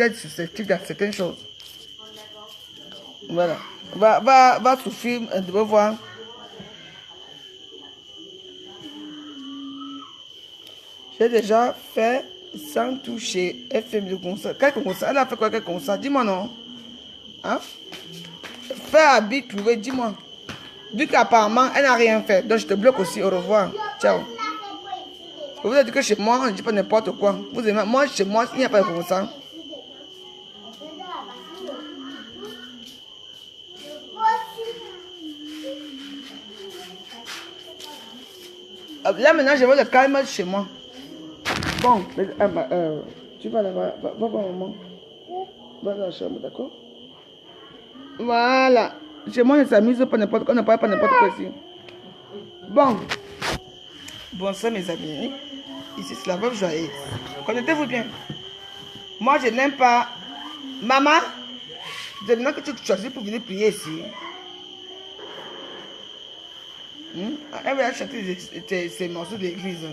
très susceptible dans certaines choses. Voilà. Va souffrir, tu vas voir. J'ai déjà fait sans toucher. Elle fait le concert. Quel concert? Elle a fait quoi, quel concert? Dis-moi non. Hein? Fais habit trouvé, dis-moi. Vu qu'apparemment, elle n'a rien fait. Donc je te bloque aussi. Au revoir. Ciao. Vous avez dit que chez moi, on ne dit pas n'importe quoi. Vous aimez, moi, chez moi, il n'y a pas de concert. Là maintenant, je veux le calme chez moi. Bon, tu vas là-bas, va voir maman. Va dans la chambre, d'accord? Voilà. Chez moi, on ne s'amuse pas n'importe quoi, on ne parle pas n'importe quoi ici. Bon. Bonsoir mes amis. Ici, c'est la veuve joyeuse. Connaissez-vous bien? Moi, je n'aime pas... Maman, c'est maintenant que tu choisis pour venir prier ici. Elle va chanter ces morceaux de l'église.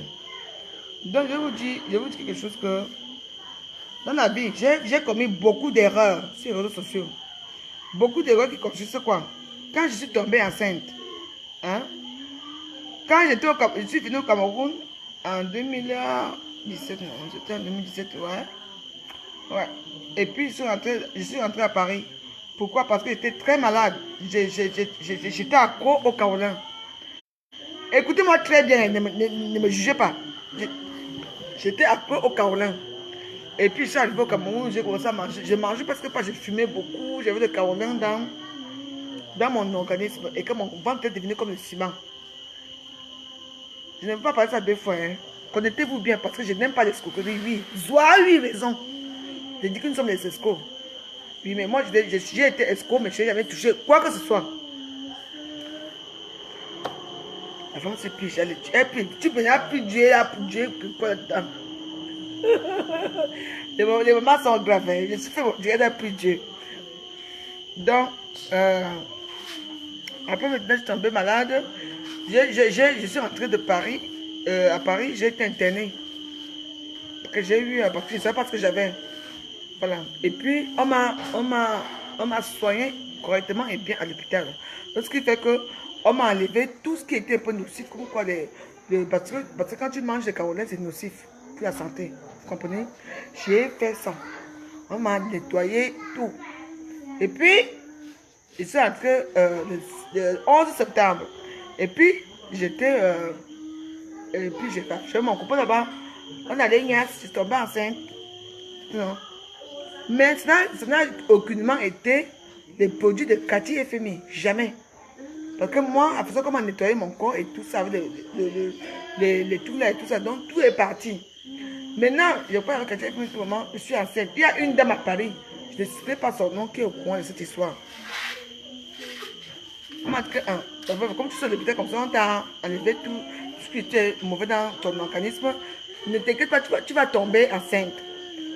Donc, je vous dis quelque chose que... Dans la vie, j'ai commis beaucoup d'erreurs sur les réseaux sociaux. Beaucoup d'erreurs qui consistent quoi? Quand je suis tombée enceinte, hein? Quand je suis venue au Cameroun en 2017, non, c'était en 2017, ouais. Et puis, je suis rentrée à Paris. Pourquoi? Parce que j'étais très malade. J'étais accro au kaolin. Écoutez-moi très bien, ne me jugez pas. J'étais accro au kaolin. Et puis, je suis arrivé au Cameroun, j'ai commencé à manger. Je mangeais parce que je fumais beaucoup. J'avais le kaolin dans mon organisme. Et que mon ventre est devenu comme le ciment. Je n'aime pas parler ça deux fois. Hein. Connectez-vous bien parce que je n'aime pas les escroqueries. Oui, Zoa a eu raison. Je dis que nous sommes les escrocs. Oui, mais moi, j'ai été escroc, mais je n'ai jamais touché quoi que ce soit. La femme se piche. Tu peux plus Dieu, quoi dedans. Les moments sont graves. Hein. Je suis fait mon Dieu, elle n'a plus Dieu. Donc, après maintenant, je suis tombée malade. Je suis rentrée de Paris. À Paris, j'ai été internée. Parce que j'ai eu, parce que je ne savais pas ce que j'avais. Voilà. Et puis, on m'a soigné correctement et bien à l'hôpital. Donc, ce qui fait que on m'a enlevé tout ce qui était un peu nocif, comme quoi parce que quand tu manges des carolins, c'est nocif pour la santé. Vous comprenez? J'ai fait ça. On m'a nettoyé tout. Et puis, je suis entrée le 11 septembre. Et puis, j'ai mon copain là-bas. On allait y aller, je suis tombée enceinte. Non. Mais ça n'a aucunement été les produits de Cathy FMI. Jamais. Parce que moi, à façon comment nettoyer mon corps et tout ça, les trucs là et tout ça, donc tout est parti. Maintenant, je crois que Cathy FMI, en ce moment, je suis enceinte. Il y a une dame à Paris, je ne sais pas son nom, qui est au courant de cette histoire. Comme tu sais, l'hôpital comme ça, on t'a enlevé tout ce qui était mauvais dans ton organisme. Ne t'inquiète pas, tu vas tomber enceinte.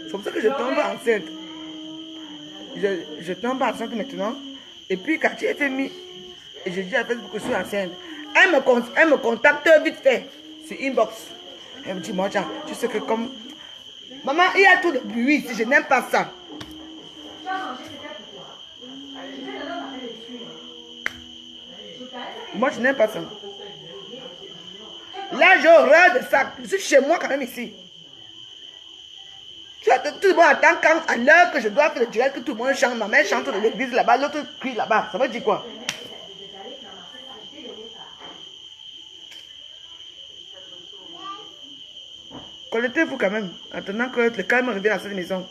C'est pour ça que je tombe enceinte. Je tombe enceinte maintenant. Et puis, quand tu es FMI, et je dis à Facebook que je suis enceinte, elle me contacte vite fait sur inbox. Elle me dit, moi, tu sais que comme... Maman, il y a trop de bruit ici, je n'aime pas ça. Moi, je n'aime pas ça. Là, j'ai horreur de ça. Je suis chez moi quand même ici. Tout le monde attend quand, à l'heure que je dois faire le direct, que tout le monde chante. Ma mère chante de l'église là-bas, l'autre crie là-bas. Ça veut dire quoi? Connectez-vous quand même, attendant que le calme revienne à cette maison.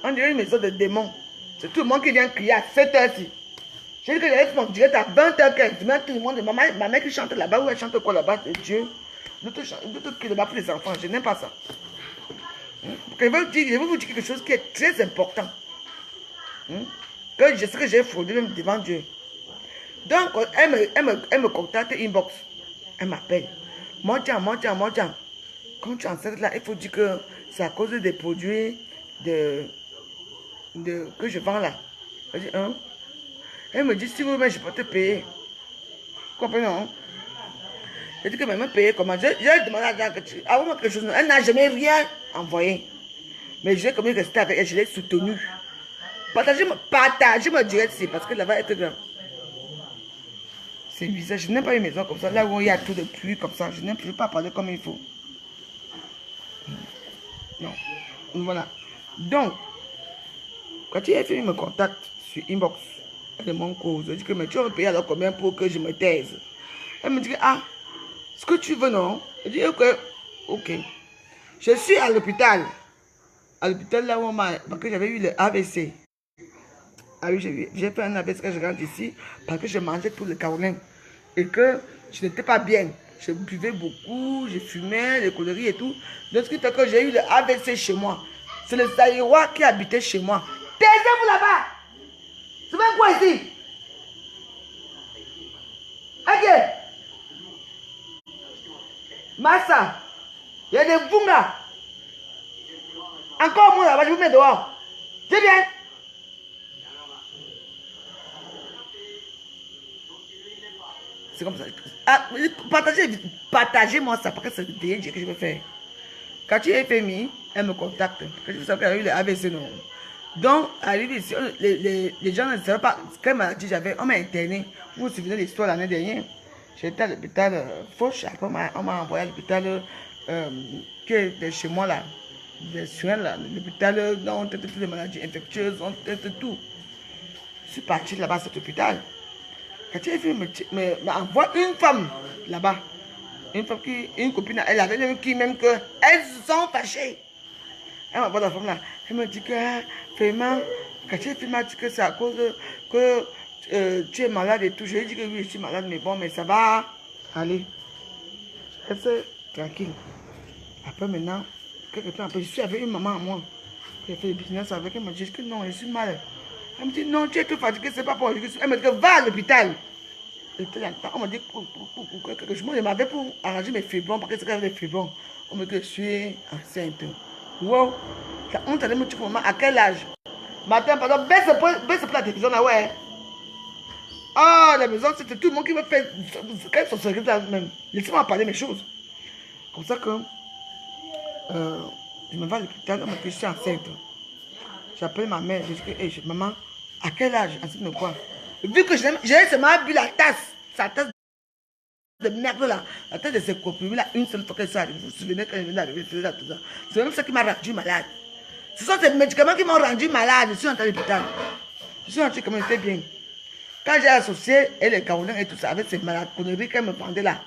On dirait une maison de démons. C'est tout le monde qui vient crier à 7h-ci. J'ai dit que j'allais faire mon direct à 20h15. Demain, tout le monde, ma mère qui chante là-bas, ou elle chante quoi là-bas, de Dieu. L'autre crie là-bas pour les enfants. Je n'aime pas ça. Je vais vous dire quelque chose qui est très important. Que je sais que j'ai fraudé même devant Dieu. Donc, elle me contacte inbox. Elle m'appelle. Mon Dieu. Quand tu es enceinte là, il faut dire que c'est à cause des produits que je vends là. Elle dit, hein? Elle me dit, si vous voulez, je peux te payer. Vous comprenez, non? Elle dit que même payer comment? J'ai demandé à quelque chose. Elle n'a jamais rien envoyé. Mais je vais quand même rester avec elle, je l'ai soutenue. Partagez mon direct, c'est parce que là va être grand. C'est bizarre, je n'aime pas une maison comme ça, là où il y a tout de pluie comme ça. Je n'aime pas parler comme il faut. Non. Voilà. Donc, quand tu as fait, il me contacte sur inbox. Elle est mon cause. Je dis que mais tu vas me payer alors combien pour que je me taise? Elle me dit que, ah, ce que tu veux, non? Je dis ok. Ok. Je suis à l'hôpital. À l'hôpital là où parce que j'avais eu le AVC. Ah oui, j'ai fait un AVC quand je rentre ici parce que je mangeais tout le carolin. Et que je n'étais pas bien. Je buvais beaucoup, je fumais, les coleries et tout. Donc, ce qui fait que j'ai eu le AVC chez moi. C'est le Zaïrois qui habitait chez moi. Taisez-vous là-bas! C'est même quoi ici? Ok. Massa, il y a des bungas. Encore moi là-bas, je vous mets dehors. C'est bien. C'est comme ça. Ah, partagez-moi ça parce que c'est le dernier que je vais faire. Quand tu es FMI, elle me contacte. Parce que je sais qu'elle a eu le AVC, non. Donc, arrive ici, les gens ne savaient pas quelle maladie j'avais. On m'a interné. Vous vous souvenez de l'histoire l'année dernière? J'étais à l'hôpital Fauche. Après, on m'a envoyé à l'hôpital qui est chez moi là. Des soins là. L'hôpital, on traite toutes les maladies infectieuses, on traite tout. Je suis parti là-bas à cet hôpital. Quand tu es FMI, m'envoie une femme là-bas. Une femme une copine, elle avait même qui même que elles sont fâchées. Elle m'envoie la femme là. Elle me dit que vraiment, quand tu m'a dit que c'est à cause que tu es malade et tout. Je lui ai dit que oui, je suis malade, mais bon, mais ça va. Allez, reste tranquille. Après maintenant, quelques temps après, je suis avec une maman à moi. J'ai fait le business avec elle. Elle me dit que non, je suis mal. Elle me dit non, tu es tout fatigué, c'est pas pour. Elle me dit que va à l'hôpital. On m'a dit que je m'avais pour arranger mes fibrons, parce que c'est quand même des fibrons. On me dit que je suis enceinte. Wow, on t'a dit, maman, à quel âge? Matin, pardon, baisse pour la télévision là, ouais. Ah, la maison, c'est tout le monde qui me fait. Quand ils sont sérieux là même, laissez-moi parler mes choses. Comme ça que je me vais à l'hôpital, on me dit que je suis enceinte. J'appelle ma mère, je dis que, hey, maman, à quel âge? Enceinte de quoi? Vu que j'ai seulement bu la tasse, sa tasse de merde là, la tasse de ses comprimés là, une seule fois que ça arrive. Vous vous souvenez quand je venais d'arriver, tout ça. C'est même ça qui m'a rendu malade. Ce sont ces médicaments qui m'ont rendu malade. Je suis entrée à l'hôpital. Je suis entrée comme j'étais bien. Quand j'ai associé et les Carolinens et tout ça avec ces malades conneries qu'elle me vendait là,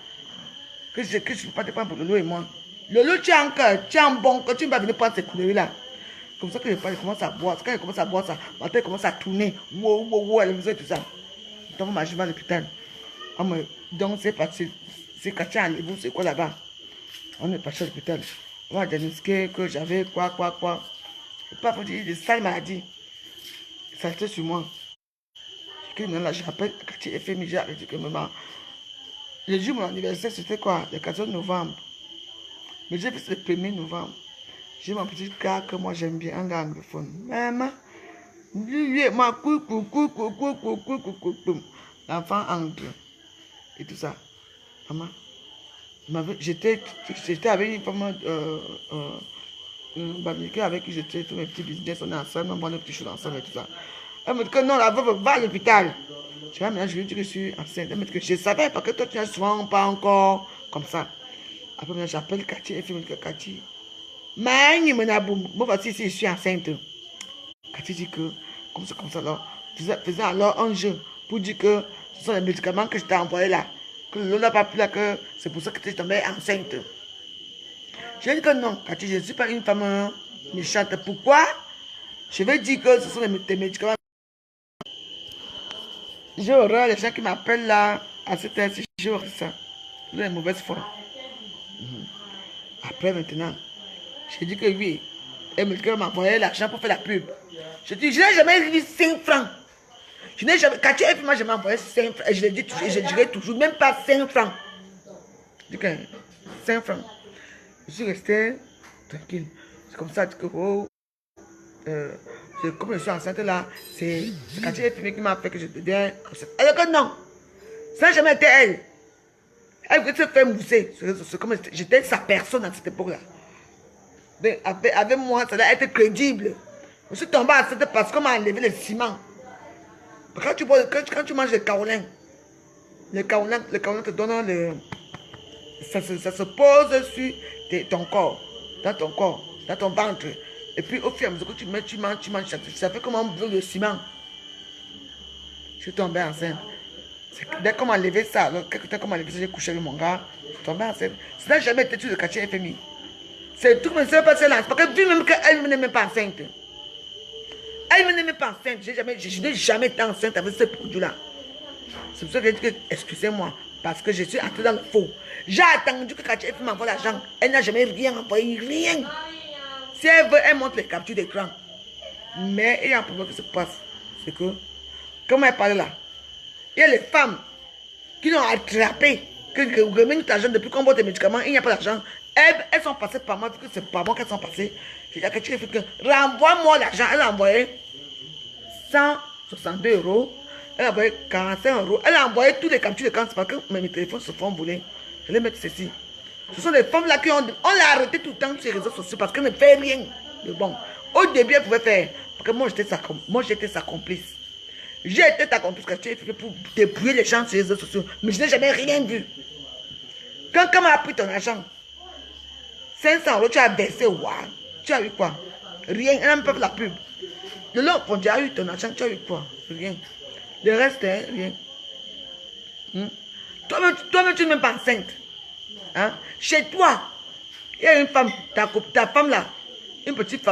que je ne peux pas te prendre pour Lolo et moi. Lolo, tu es en cœur, tu es en bon, que tu ne vas venir prendre ces conneries là. Comme ça que je commence à boire. Quand je commence à boire ça, ma tête commence à tourner. Wow, wow, wow, elle me faisait tout ça. Donc, je vais à l'hôpital. Donc, c'est parti. C'est quand tu as enlevé, c'est quoi là-bas? On est parti à l'hôpital. On m'a diagnostiqué que j'avais quoi. Je pas pour dire des sales maladies. Ça était sur moi. Là, j'appelle quand tu es fait, j'ai dit que maman. Le jour de mon anniversaire, c'était quoi? Le 14 novembre. Mais j'ai fait le 1er novembre. J'ai mon petit gars que moi j'aime bien, un gars anglophone. Maman, lui, moi, l'enfant anglais. Et tout ça. Maman, j'étais avec une femme avec qui j'étais tous mes petits business, on est ensemble, on vend des petites choses ensemble et tout ça. Elle me dit que non, la veuve va à l'hôpital. Je dis, maintenant, je lui dis que je suis enceinte. Elle me dit que je savais parce que toi, tu n'as souvent pas encore comme ça. Après, maintenant, j'appelle Cathy, elle me dit que Cathy, moi, voici ici, je suis enceinte. Cathy dit que, comme ça, alors, faisait alors un jeu pour dire que ce sont les médicaments que je t'ai envoyés là. Que l'eau n'a pas pris là, que c'est pour ça que tu es tombée enceinte. Je lui ai dit que non, Cathy, je ne suis pas une femme méchante. Pourquoi? Je vais dire que ce sont des médicaments. J'ai horreur les gens qui m'appellent là à cette heure-ci. J'ai horreur ça. Vous avez une mauvaise foi. Après maintenant, j'ai dit que oui. Elle me dit qu'elle m'a envoyé l'argent pour faire la pub. Je dis, je n'ai jamais eu 5 francs. Je n'ai jamais. Quand tu es moi, je m'ai envoyé 5 francs. Et je l'ai dit toujours, et je dirai toujours, même pas 5 francs. Je dis que 5 francs. Je suis resté tranquille. C'est comme ça que oh, comme je suis enceinte là, c'est quand tu es filmé qui m'a fait que je deviens enceinte. Alors que non, ça n'a jamais été elle. Elle voulait se faire mousser. C'est comme j'étais sa personne à cette époque-là. Avec moi, ça doit être crédible. Je suis tombé enceinte parce qu'on m'a enlevé le ciment. Quand tu manges le kaolin, le kaolin te donne le... Ça se pose sur ton corps, dans ton ventre. Et puis au fur et à mesure que tu manges, ça fait comme un bout de ciment. Je suis tombée enceinte. Dès qu'on m'a enlevé ça, alors, quelques temps qu'on m'a enlevé ça, j'ai couché avec mon gars, je suis tombée enceinte. Ça n'a jamais été tout de quartier FMI. C'est tout, mais c'est pas cela. Parce que vu même qu'elle ne m'est pas enceinte. Elle ne m'est pas enceinte. Je n'ai jamais été enceinte avec ce produit-là. C'est pour ça que j'ai dit que, excusez-moi, parce que je suis entrée dans le faux. J'ai attendu que Katia m'envoie l'argent. Elle n'a jamais rien envoyé, rien. Si elle veut, elle montre les captures d'écran. Mais il y a un problème qui se passe. C'est que, comment elle parle là, il y a les femmes qui l'ont attrapé, que remènent l'argent depuis qu'on boit des médicaments, il n'y a pas d'argent. Elles sont passées par moi, que c'est par moi qu'elles sont passées. J'ai dit à Katia, renvoie-moi l'argent. Elle a envoyé 162 €. Elle a envoyé 45 €. Elle a envoyé tous les captures d'écran. C'est parce que mes téléphones se font voler. Je vais mettre ceci. Ce sont des femmes là qui ont... On l'a arrêté tout le temps sur les réseaux sociaux parce qu'elle ne fait rien de bon. Au début, elle pouvait faire. Parce que moi, j'étais sa complice. J'ai été ta complice quand tu as fait pour débrouiller les gens sur les réseaux sociaux. Mais je n'ai jamais rien vu. Quand elle m'a pris ton argent, 500 €, tu as versé, waouh. Tu as eu quoi? Rien. Elle n'a même pas fait la pub. De l'autre, quand tu as eu ton argent, tu as eu quoi? Rien. Le reste, hein, rien. Toi-même, tu n'es même pas enceinte. Hein? Chez toi, il y a une femme, ta femme là, une petite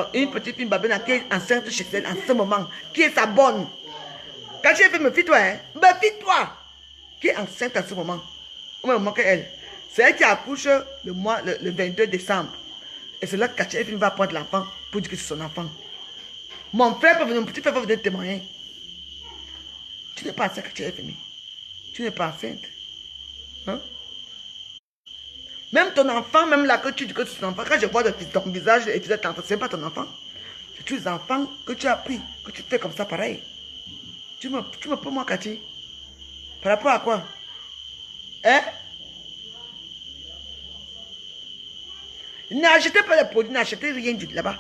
fille babena qui est enceinte chez elle en ce moment, qui est sa bonne. Quand tu as fait, me fie-toi, hein? Me fie-toi, qui est enceinte en ce moment, au même moment qu'elle. C'est elle qui accouche le 22 décembre. Et c'est là que Katia va prendre l'enfant pour dire que c'est son enfant. Mon frère peut venir, mon petit frère peut venir témoigner. Tu n'es pas enceinte, Katia FMI. Tu n'es pas enceinte. Hein? Même ton enfant, même là que tu dis que c'est ton enfant, quand je vois ton visage et tu dis que ce n'est pas ton enfant, c'est tous les enfants que tu as pris, que tu fais comme ça pareil. Tu me prends moi, Katia. Par rapport à quoi? Hein? N'achetez pas les produits, n'achetez rien du là-bas.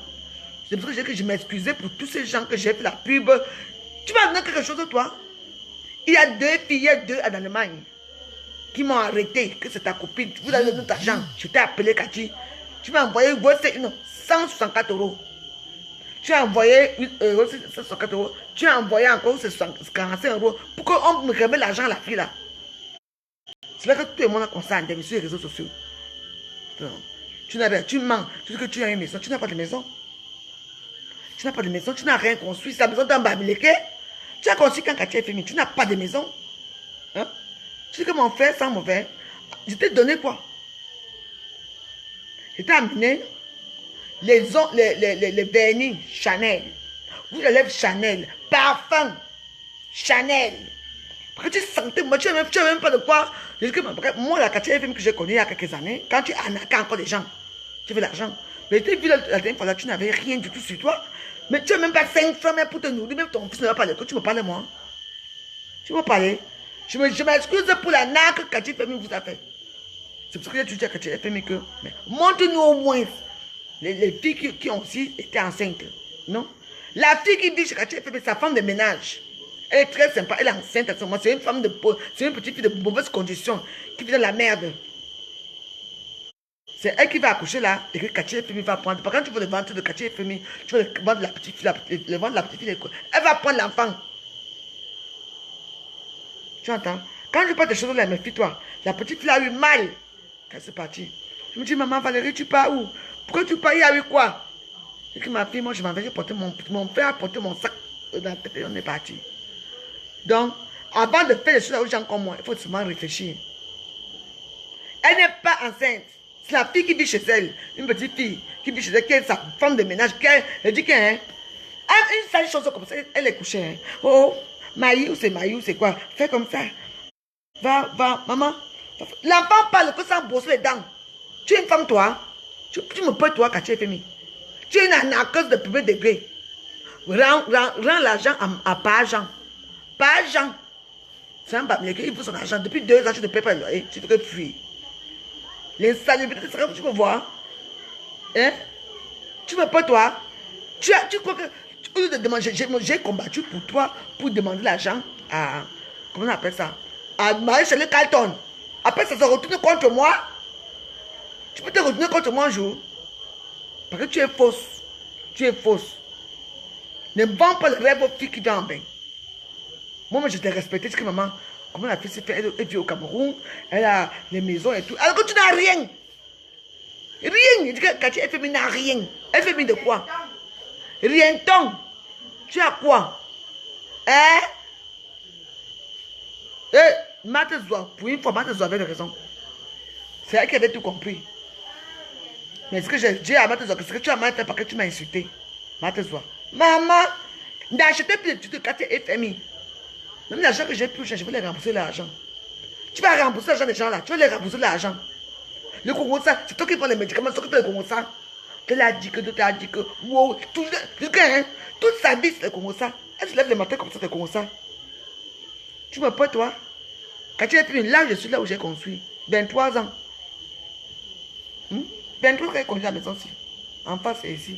C'est pour ça que je m'excusais pour tous ces gens que j'ai fait la pub. Tu m'as donné quelque chose de toi? Il y a 2 filles, en Allemagne qui m'ont arrêté, que c'est ta copine. Vous avez donné notre argent. Je t'ai appelé Cathy. Tu m'as envoyé 164 €. Tu as envoyé 164 €. Tu as envoyé encore 45 € pour qu'on me remette l'argent à la fille là. C'est là que tout le monde a commencé à sur les réseaux sociaux. Tu mens. Tu dis que tu as une maison. Tu n'as pas de maison. Tu n'as pas de maison. Tu n'as rien construit. C'est la maison d'un Babileke. Tu as construit quand Katia est féminine. Tu n'as pas de maison. Hein? Tu dis que mon frère sent mauvais. Je t'ai donné quoi? Je t'ai amené les vernis Chanel. Vous les lèvres Chanel. Parfum Chanel. Parce que tu sentais, moi, tu n'as même pas de quoi. Je dis que moi, la Katia FM que j'ai connue il y a quelques années, quand tu arnaquais encore des gens, tu fais de l'argent. Mais tu as vu la dernière fois là, tu n'avais rien du tout sur toi. Mais tu n'as même pas 5 francs pour te nourrir, même ton fils ne va pas parler. Tu me parles, moi. Tu m'as parlé. Je m'excuse pour la naque que Katia FM vous a fait. C'est pour ça que j'ai dit à Katia FM que, montre-nous au moins les filles qui ont aussi été enceintes. Non? La fille qui vit chez Katia FM, c'est sa femme de ménage. Elle est très sympa, elle est enceinte à ce moment. C'est une femme c'est une petite fille de mauvaise condition qui vit dans la merde. C'est elle qui va accoucher là et que Katia FM va prendre. Par contre, tu veux le ventre de Katia FM, tu veux le ventre de la petite fille, le ventre de la petite fille, elle va prendre l'enfant. Tu entends? Quand je parle de choses là, méfie-toi. La petite fille a eu mal quand c'est parti. Je me dis, maman Valérie, tu pars où? Pourquoi tu pars? Il y a eu quoi? Je dis, ma fille, moi je m'en vais porter mon père a porté mon sac dans la tête et on est parti. Donc, avant de faire les choses aux gens comme moi, il faut seulement réfléchir. Elle n'est pas enceinte. C'est la fille qui vit chez elle. Une petite fille qui vit chez elle, qui est sa femme de ménage. Elle dit qu'elle une seule chose comme ça, elle est couchée. Hein. Oh, Maïou, c'est quoi? Fais comme ça. Va, maman. L'enfant parle que ça brosse les dents. Tu es une femme, toi. Tu me peux, toi, quand tu es féminine. Tu es une arnaqueuse de premier degré. Rends l'argent à pas Jean. Pas Jean. C'est un Babileke, il veut son argent. Depuis 2 ans, tu ne payes pas le loyer. Tu fais que fuir. L'insalubrité, c'est ce que tu peux voir. Hein? Tu veux pas, toi? Tu crois que... Au lieu de demander, j'ai combattu pour toi, pour demander l'argent à... Comment on appelle ça? À Marie-Chélie Carlton. Après, ça se retourne contre moi. Tu peux te retourner contre moi un jour. Parce que tu es fausse. Tu es fausse. Ne vends pas le rêve aux filles qui viennent en bain. Moi, je t'ai respecté. Je dis que maman, comment la fille s'est fait? Elle vit au Cameroun. Elle a les maisons et tout. Alors que tu n'as rien. Rien. Je dis que Cathy FMI n'a rien. FMI de quoi? Rien tant. Tu as quoi? Hein? Eh, Marthe Zoua, pour une fois, Marthe Zoua avait raison. C'est elle qui avait tout compris. Mais ce que j'ai dit à Marthe Zoua, c'est que tu as mal fait parce que tu m'as insulté. Marthe Zoua. Maman, n'achetez plus de Cathy FMI. Même l'argent que j'ai pu, je vais les rembourser l'argent. Tu vas rembourser l'argent des gens là. Tu vas les rembourser l'argent. Le Congo, ça, c'est toi qui prends les médicaments, c'est toi qui prends le Congo, ça. Tu l'as dit que, tu l'as dit que, wow, tout toute sa vie, c'est le Congo, ça. Elle se lève le matin comme ça, c'est le Congo, ça. Tu me peux, toi? Quand tu es plus là, je suis là où j'ai construit. 23 ans. 23 ans, j'ai construit la maison ici. En face, c'est ici.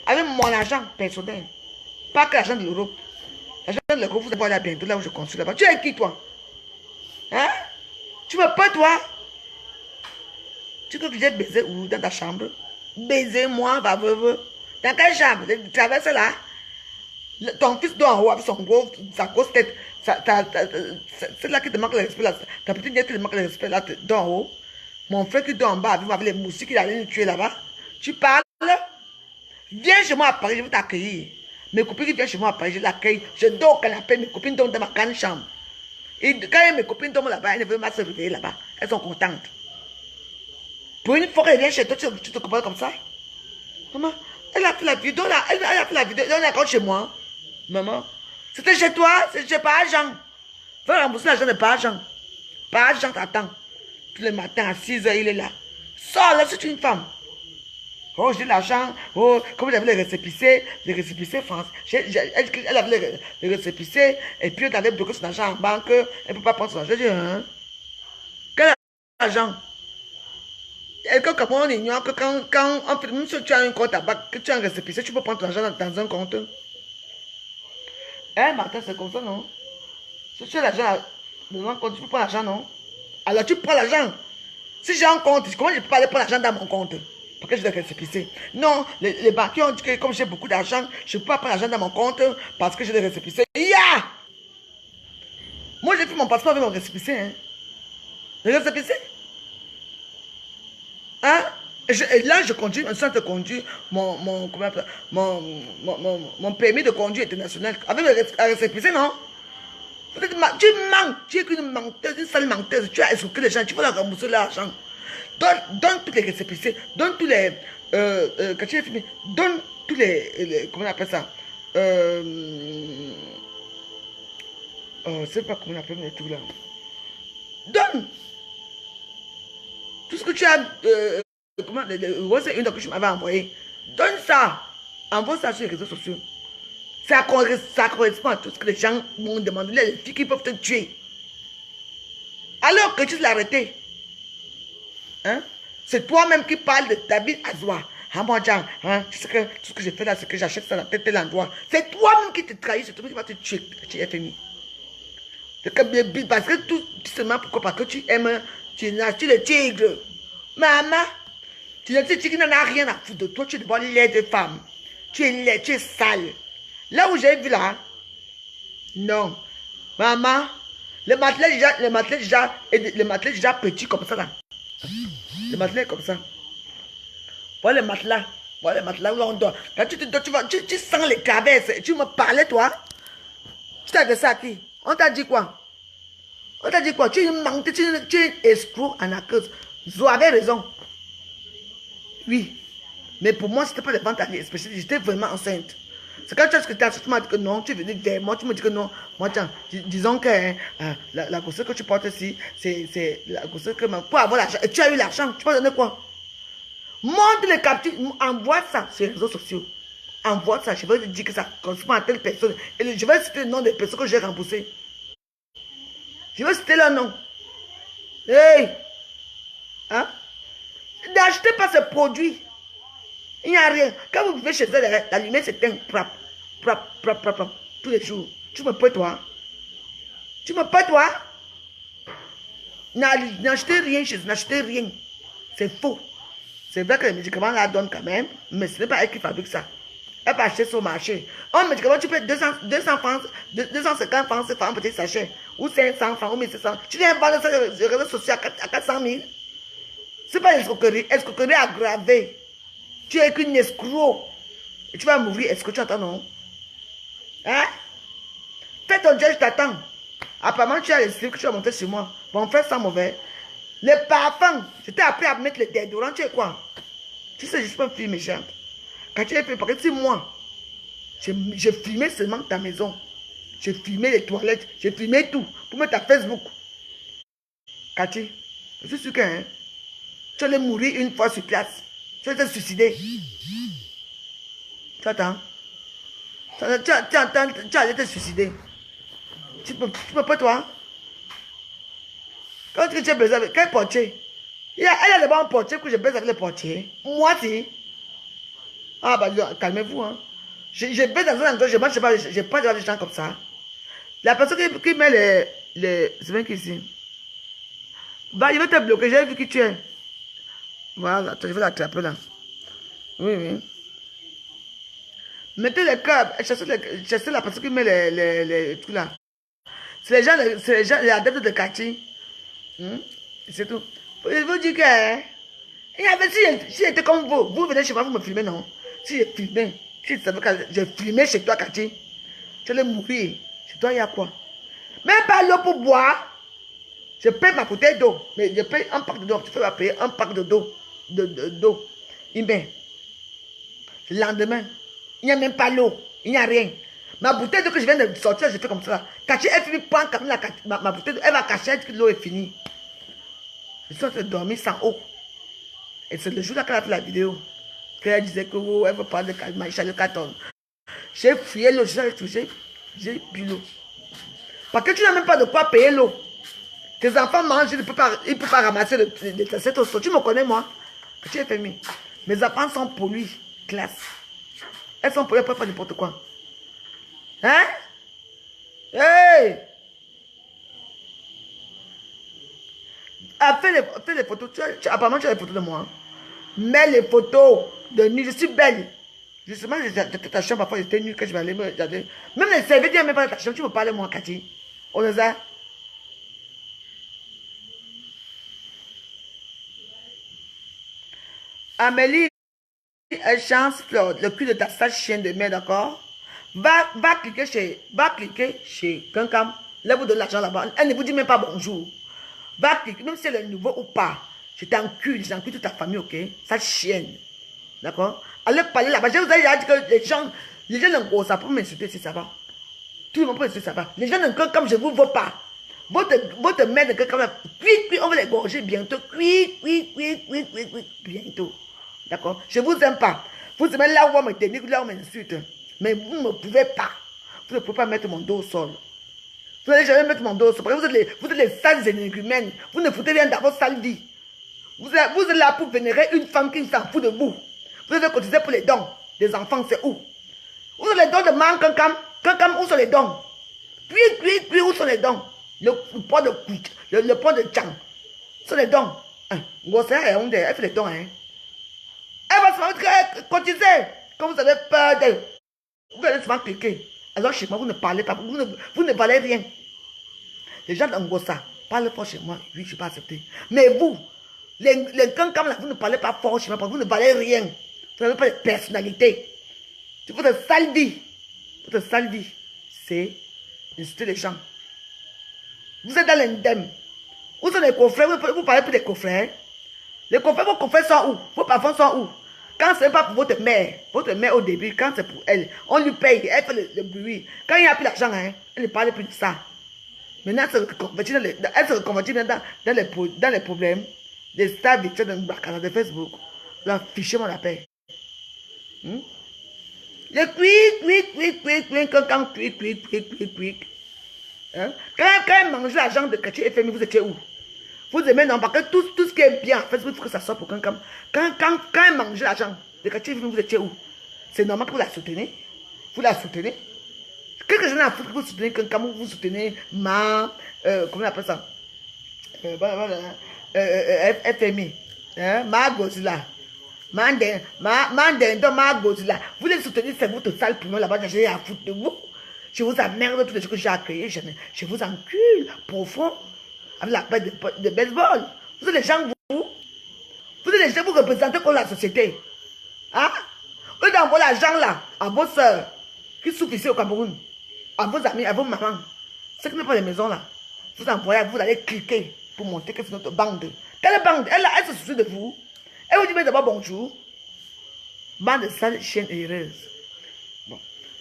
Avec mon argent personnel. Pas que l'argent de l'euro. L'argent de l'euro, vous allez aller bientôt là où je construis là-bas. Tu es qui, toi? Hein? Tu me peux, toi? Tu crois que j'ai baisé où? Dans ta chambre? Baisez-moi, va veuve. Dans quelle chambre? Tu traverses là? Ton fils dort en haut avec sa grosse tête. C'est là qui te manque le respect. Là. Ta petite nièce qui te manque le respect là, dort en haut. Mon frère qui dort en bas avec les moustiques qui allaient nous tuer là-bas. Tu parles? Viens chez moi à Paris, je vais t'accueillir. Mes copines qui viennent chez moi à Paris, je l'accueille. Je dors au canapé, mes copines dorment dans ma grande chambre. Et quand mes copines dorment là-bas, elles ne veulent pas se réveiller là-bas. Elles sont contentes. Pour une fois qu'elle vient chez toi, tu te comportes comme ça? Maman, elle a fait la vidéo là, elle a fait la vidéo, elle est chez moi. Maman, c'était chez toi, c'est chez Pas-Jean. Va rembourser l'argent de Pas-Jean. Pas-Jean t'attend. Tous les matins à 6 h, il est là. Sors là, c'est une femme. Oh, j'ai l'argent. Oh, comme j'avais les récépissés France. Elle avait les récépissés, et puis elle avait bloqué son argent en banque. Elle ne peut pas prendre son argent. Je dis, hein? Quel argent? Et comme on ignore que quand même si tu as un compte à banque, que tu as un récépissé, tu peux prendre ton argent dans un compte. Eh, Martin, c'est comme ça, non? Si tu as l'argent dans un compte, tu peux prendre l'argent, non? Alors tu prends l'argent. Si j'ai un compte, comment je peux pas aller prendre l'argent dans mon compte? Parce que je dois récépissé. Non, les banquiers ont dit que comme j'ai beaucoup d'argent, je ne peux pas prendre l'argent dans mon compte parce que j'ai des récépissés. Yeah! Moi, j'ai fait mon passeport avec mon récépissé. Hein? Le récépissé? Hein? Et là, je conduis, un centre de conduire mon permis de conduire international. Avec le récépissé, non? Tu mens. Tu es une menteuse, une sale menteuse. Tu as escroqué les gens, tu vas leur rembourser l'argent. Donne tous les récépissés, donne tous les... quand tu es filmé, donne tous les... Comment on appelle ça? Je sais pas comment on appelle les trucs là. Donne tout ce que tu as... comment... C'est une que tu m'avais envoyé. Donne ça. Envoie ça sur les réseaux sociaux. Ça correspond à tout ce que les gens m'ont demandé. Les filles qui peuvent te tuer. Alors que tu l'as arrêté. Hein? C'est toi-même qui parles de David Azoua. Ah mon Dieu, hein? Tu sais que tout ce que j'ai fait là, c'est que j'achète ça dans tel endroit. C'est toi-même qui te trahis, c'est toi qui vas te tuer, tu es FMI. Parce que tout simplement pourquoi? Parce que tu aimes, tu le tigre. Maman, tu es le tigre qui n'en a rien à foutre de toi, tu es devant l'aide de femme. Tu es laid, tu es sale. Là où j'ai vu là, non. Maman, le matelas déjà petit comme ça là. Le matelas est comme ça. Voilà le matelas. Voilà le matelas où on dort. Quand tu te dors, tu sens les cavernes. Tu me parlais, toi. Tu t'as fait ça à qui? On t'a dit quoi? On t'a dit quoi? Tu es une menthe, tu es une escroc en accueuse. Zo avait raison. Oui. Mais pour moi, c'était pas des ventes à spécialistes. J'étais vraiment enceinte. C'est quand tu m'as dit que non, tu es venu vers moi, tu me dis que non. Moi, tiens, disons que la grossesse que tu portes ici, c'est la grossesse que... Pour avoir l'argent, tu as eu l'argent, tu peux donner quoi? Monte les captures, envoie ça sur les réseaux sociaux. Envoie ça, je vais te dire que ça correspond à telle personne. Et je vais citer le nom des personnes que j'ai remboursées. Je vais citer leur nom. Hey! Hein? N'achetez pas ce produit. Il n'y a rien. Quand vous vivez chez elle, la lumière s'éteint. Tous les jours. Tu me peux, toi? Tu me peux, toi? N'achetez rien chez eux. N'achetez rien. C'est faux. C'est vrai que les médicaments la donnent quand même, mais ce n'est pas elle qui fabrique ça. Elle va acheter sur le marché. Un médicament, tu payes 200 francs, 250 francs, c'est un petit sachet. Ou 500 francs, ou 1700. Tu viens vendre ça sur les réseaux sociaux à 400 000. Ce n'est pas l'escroquerie. Escroquerie aggravée. Tu es qu'une escroc. Et tu vas mourir. Est-ce que tu attends, non? Hein? Fais ton job, je t'attends. Apparemment, tu as les slip que tu vas monter sur moi. Bon, fais ça mauvais. Les parfums. Je t'ai appris à mettre les déodorants. Tu es quoi? Tu sais, je suis pas une fille méchante. Quand tu es fait, parce que si moi, j'ai filmé seulement ta maison. J'ai filmé les toilettes. J'ai filmé tout. Pour mettre à Facebook. Cathy, je suis sûr que hein, tu allais mourir une fois sur place. Tu vas te suicider. Tu attends? Tu allais te suicider. Tu peux pas, toi? Quand tu as besoin avec quel portier? Elle a le bon portier que je baise avec le portier. Moi, si. Ah, bah, calmez-vous. Hein. Je baise dans un endroit, je mange pas, je pas des gens comme ça. La personne qui met c'est bien qu'ici. Bah, il va te bloquer, j'ai vu qui tu es. Voilà, je vais l'attraper là. Oui, oui. Mettez les câbles, chassez la personne qui met les trucs là. C'est les gens, les adeptes de quartier. C'est tout. Je vous dis que, hein, si j'étais comme vous venez chez moi, vous me filmez, non? Si j'ai filmé, si j'ai filmé chez toi, Cathy, tu allais mourir. Chez toi, il y a quoi? Même pas l'eau pour boire. Je paye ma bouteille d'eau, mais je paye un pack d'eau. Tu peux pas payer un pack d'eau. Il met. Le lendemain, il n'y a même pas l'eau. Il n'y a rien. Ma bouteille d'eau que je viens de sortir, je fais comme ça. Cathy, elle finit prendre comme ma bouteille d'eau. Elle va cacher, elle dit que l'eau est finie. Je suis en train de dormir sans eau. Et c'est le jour là qu'elle a fait la vidéo. Qu'elle disait que oh, elle veut parler de Maïcha le 14. J'ai fouillé l'eau, j'ai bu l'eau. Parce que tu n'as même pas de quoi payer l'eau. Tes enfants mangent, ils ne peuvent pas ramasser cette eau. Tu me connais, moi. Tu es fermé. Mes enfants sont pollués, classe. Elles sont polluées, elles peuvent faire n'importe quoi. Hein? Hey! Ah, fais les photos. Apparemment, tu as les photos de moi. Mets les photos de nuit. Je suis belle. Justement, j'étais ta chambre. Parfois, j'étais nue quand je vais aller. Même les serviettes, même pas ta chambre. Tu me parles, moi, Cathy. On est là. Amélie, elle chance le cul de ta sale chienne de merde, d'accord? Va cliquer chez quelqu'un. Là, vous donnez l'argent là-bas. Elle ne vous dit même pas bonjour. Va cliquer, même si elle est nouveau ou pas. Je t'encule toute ta famille, ok? Sale chienne. D'accord? Allez parler là-bas. Je vous ai déjà dit que les gens ne gros ça pour m'insulter si ça va. Tout le monde peut insulter ça va. Les gens ne comme je ne vous veux pas. Votre mère de quelqu'un, cuit, on va les gorger bientôt. Cuit, bientôt. D'accord? Je ne vous aime pas. Vous aimez là où on me dénigre, là où on m'insulte. Mais vous ne pouvez pas. Vous ne pouvez pas mettre mon dos au sol. Vous n'allez jamais mettre mon dos au sol. Parce que vous êtes les sales énergumènes. Vous ne foutez rien dans votre sale vie. Vous êtes là pour vénérer une femme qui s'en fout de vous. Vous avez cotisé pour les dons des enfants, c'est où? Où sont les dons de man Kankam, où sont les dons? Puis, où sont les dons? Le poids de Tchang. Où sont les dons? Elle fait les dons, hein. Elle va se faire cotiser. Quand vous avez peur d'elle, vous allez souvent cliquer. Alors chez moi, vous ne parlez pas, vous ne valez rien. Les gens d'Angossa parlent fort chez moi. Oui, je ne vais pas accepter. Mais vous, les Kankam, là, vous ne parlez pas fort chez moi, vous ne valez rien. Vous n'avez pas de personnalité. Votre sale vie. Votre sale vie, c'est insulter les gens. Vous êtes dans l'indemne. Où sont les confrères? Vous parlez plus des confrères. Les confrères, vos confrères sont où? Vos parents sont où? Quand ce n'est pas pour votre mère au début, quand c'est pour elle, on lui paye, elle fait le bruit. Quand il n'y a plus d'argent, hein, elle ne parle plus de ça. Maintenant, elle se reconvertit dans les problèmes des stars virtuelles de Facebook. La fichier, on l'appelle. Le quick. Quand elle mange l'argent de Cathy FMI, vous étiez où? Vous aimez non, parce que tout ce qui est bien, en fait, il faut que ça soit pour quelqu'un. Quand elle mange l'argent, Le quartier, vous étiez où? C'est normal que vous la soutenez. Vous la soutenez. Quelques gens en Afrique, vous soutenez quand vous soutenez comment on appelle ça? FMI. Ma Godzilla. Ma Godzilla. Vous les soutenez, c'est votre sale piment là-bas, j'ai à foutre de vous. Je vous emmerde toutes les choses que j'ai accueillies. Je vous encule profond avec la paire de baseball. Vous êtes les gens, vous êtes les gens, vous représentez comme la société. Hein? Vous envoyez l'argent là à vos soeurs qui souffrent ici au Cameroun, à vos amis, à vos mamans. Ceux qui n'ont pas les maisons là, vous envoyez, vous allez cliquer pour montrer que c'est notre bande. Quelle bande? Elle se soucie de vous. Elle vous dit mais d'abord bonjour. Bande de sales chiennes heureuses. Bon,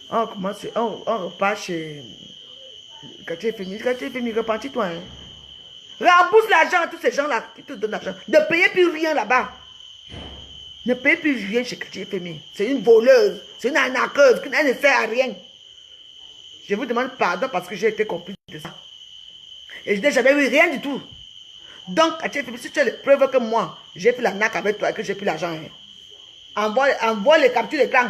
on commence, on repart chez le quartier féminin, repentis-toi. Hein. Rembourse l'argent à tous ces gens-là qui te donnent l'argent. Ne payez plus rien là-bas. Ne payez plus rien chez quartier féminin. C'est une voleuse, c'est une arnaqueuse, elle ne sert à rien. Je vous demande pardon parce que j'ai été complice de ça. Et je n'ai jamais eu rien du tout. Donc, si tu as les preuves que moi, j'ai fait l'arnaque avec toi et que j'ai pris l'argent, hein, envoie les captures d'écran.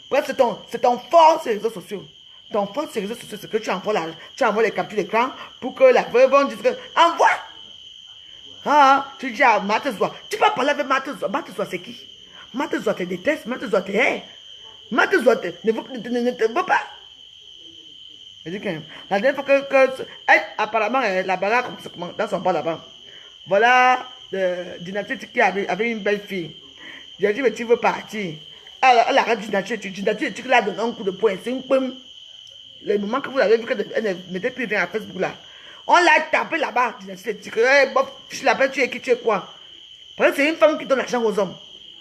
Bref, c'est ton fort sur les réseaux sociaux. Ton fort sur les réseaux sociaux, c'est que tu envoies les captures d'écran pour que la veuve dise que envoie. Ah, tu dis à Matezwa, tu peux parler avec Matezwa. Matezwa, c'est qui? Matezwa te déteste, Matezwa te hait. Matezwa ne veut pas. Je dis que la dernière fois que elle, apparemment, la bagarre dans son bas là-bas. Voilà, Dynastie qui avait une belle fille. J'ai dit, mais tu veux partir. Elle arrête Dynastie, tu lui as donné un coup de poing. C'est une pomme. Le moment que vous avez vu qu'elle ne mettait plus rien à Facebook là. On l'a tapé là-bas. Dynastie, je l'appelle, tu es qui, tu es quoi? Parce que c'est une femme qui donne l'argent aux hommes.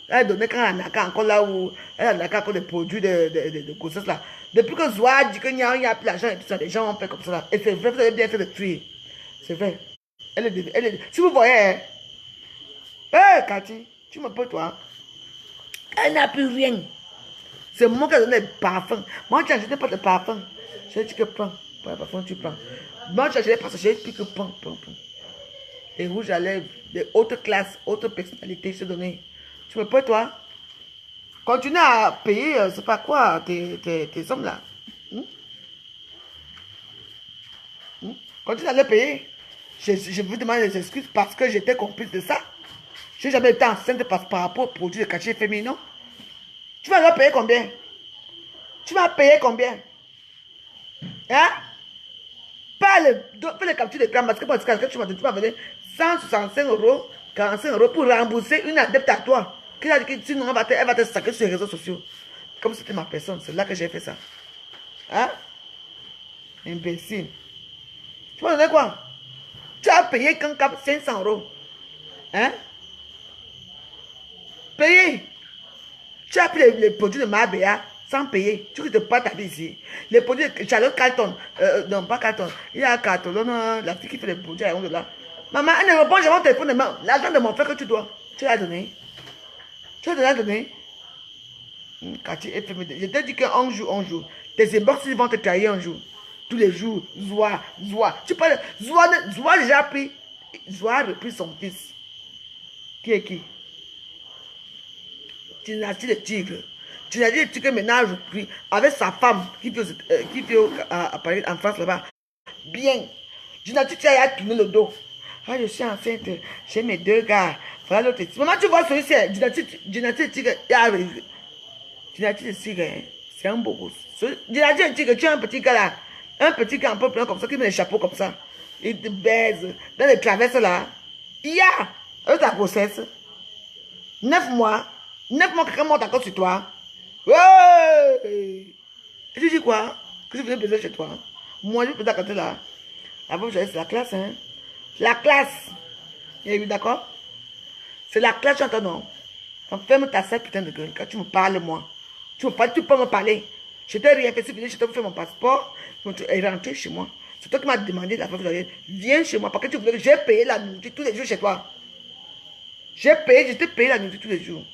Elle a donné quand elle a encore là où elle a encore des produits de grossesse là. Depuis que Zoa dit qu'il n'y a plus l'argent et tout ça, les gens ont fait comme ça là. Et c'est vrai, vous avez bien fait de fuir. C'est vrai. Si vous voyez, Cathy, tu me peux toi. Elle n'a plus rien. C'est moi qui ai donné des parfums. Moi, je n'ai acheté pas de parfum. J'ai dit que prends. Pas de parfum, tu prends. Moi, je n'ai acheté pas ça. J'ai dit que prends. Et rouge à lèvres, des hautes classes, hautes personnalités, je t'ai donné. Tu me peux toi? Continue à payer, c'est pas quoi, tes hommes là. Continue à les payer. Je vous demande des excuses parce que j'étais complice de ça. Je n'ai jamais été enceinte par rapport aux produits de quartier féminin. Tu vas leur payer combien? Tu vas payer combien? Hein? Pas les captures de crème parce que tu m'as donné 165 €, 45 € pour rembourser une adepte à toi. Qui a dit que sinon elle va te sacrer sur les réseaux sociaux. Comme c'était ma personne, c'est là que j'ai fait ça. Hein? Imbécile. Tu vas donner quoi? Tu as payé quand 500 €. Hein? Payé. Tu as pris les produits de Marbella sans payer. Tu ne te pas taper ici. Les produits de Charlotte Carton. Non, pas Carton. Il y a Carton. La fille qui fait les produits à là. Maman, elle ne répond jamais au téléphone. L'argent de mon frère que tu dois. Tu l'as donné. Tu l'as donné. Je t'ai dit qu'un jour, un jour, tes inbox vont te trahir un jour. Tous les jours. Zoa. Tu parles. Zoa déjà pris. Zoa a repris son fils. Qui est qui? Dynastie de tigre. Dynastie de tigre maintenant repris avec sa femme qui vit à Paris, en France là-bas. Bien. Dynastie tu as tourné le dos. Ah, je suis enceinte. J'ai mes 2 gars. Voilà l'autre. Maman, tu vois celui-ci. Dynastie de tigre. Dynastie de tigre. C'est un beau gosse. Dynastie de tigre, tu as un petit gars là. Un petit gars un peu plein comme ça qui met les chapeaux comme ça. Il te baise. Dans les traverses là. Il y a. Avec ta grossesse. 9 mois. 9 mois, quelqu'un monte encore sur toi. Ouais! Et tu dis quoi? Que tu venais baiser chez toi? Moi, je peux t'accorder là. Avant, c'est la classe, hein? La classe! Et oui, d'accord? C'est la classe, j'entends, non? Donc, ferme ta sale putain de gueule. Quand tu me parles, moi. Tu peux me parler. Je t'ai rien fait. Si je t'ai fait mon passeport, et rentrer chez moi. C'est toi qui m'as demandé la fois. Viens chez moi. Parce que tu voulais que j'ai payé la nourriture tous les jours chez toi. Je t'ai payé la nourriture tous les jours.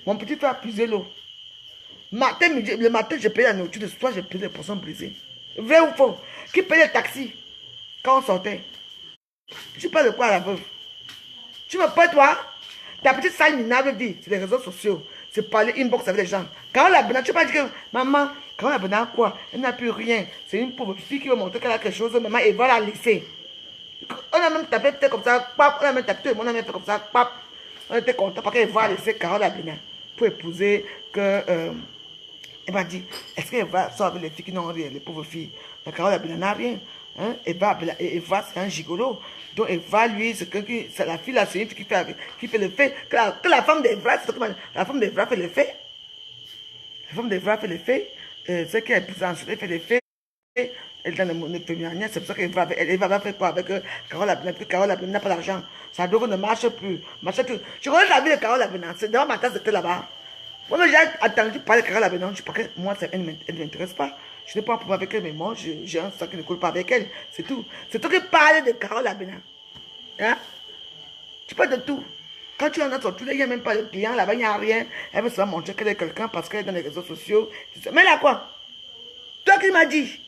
Mon petit frère a puisé l'eau. Le matin, je payais la nourriture. Le soir, je payais les poissons brisés. Vrai ou faux? Qui payait le taxi quand on sortait? Tu parles de quoi à la veuve? Tu me payes toi? Ta petite sale minable dit, c'est les réseaux sociaux. c'est parler inbox avec les gens. Quand la Bena, tu peux pas dire que maman, quand la Bena quoi? Elle n'a plus rien. C'est une pauvre fille qui veut montrer qu'elle a quelque chose. Maman, elle va la laisser. On a même tapé peut-être comme ça, pap. On a même tapé, tout le monde a même fait comme ça, pap. On était content parce qu'elle va laisser Carole Abena pour épouser que. Elle m'a dit, est-ce qu'elle va sortir avec les filles qui n'ont rien, les pauvres filles? La Carole Abena n'a rien. Hein? Eva, c'est un gigolo. Donc Eva, lui, c'est la fille là, c'est une fille qui fait le fait. Que la femme d'Eva, la femme d'Eva fait le fait. La femme d'Eva fait le fait. C'est qu'elle est ensuite, elle fait le fait. Elle est dans le monde féminin, c'est pour ça qu'elle va faire quoi avec Carole Abena? Parce que Carole Abena n'a pas d'argent. Sa drogue ne marche plus. Je connais la vie de Carole Abena. C'est devant ma tasse de thé là-bas. Moi, j'ai attendu parler de Carole Abena. Je pense que moi, elle ne m'intéresse pas. Je n'ai pas un problème avec elle, mais moi, j'ai un sang qui ne coule pas avec elle. C'est tout. C'est toi qui parles de Carole Abena. Hein? Tu parles de tout. Quand tu en as sorti, il n'y a même pas de client là-bas, il n'y a rien. Elle veut seulement montrer qu'elle est quelqu'un parce qu'elle est dans les réseaux sociaux. Mais là, quoi? Toi qui m'as dit.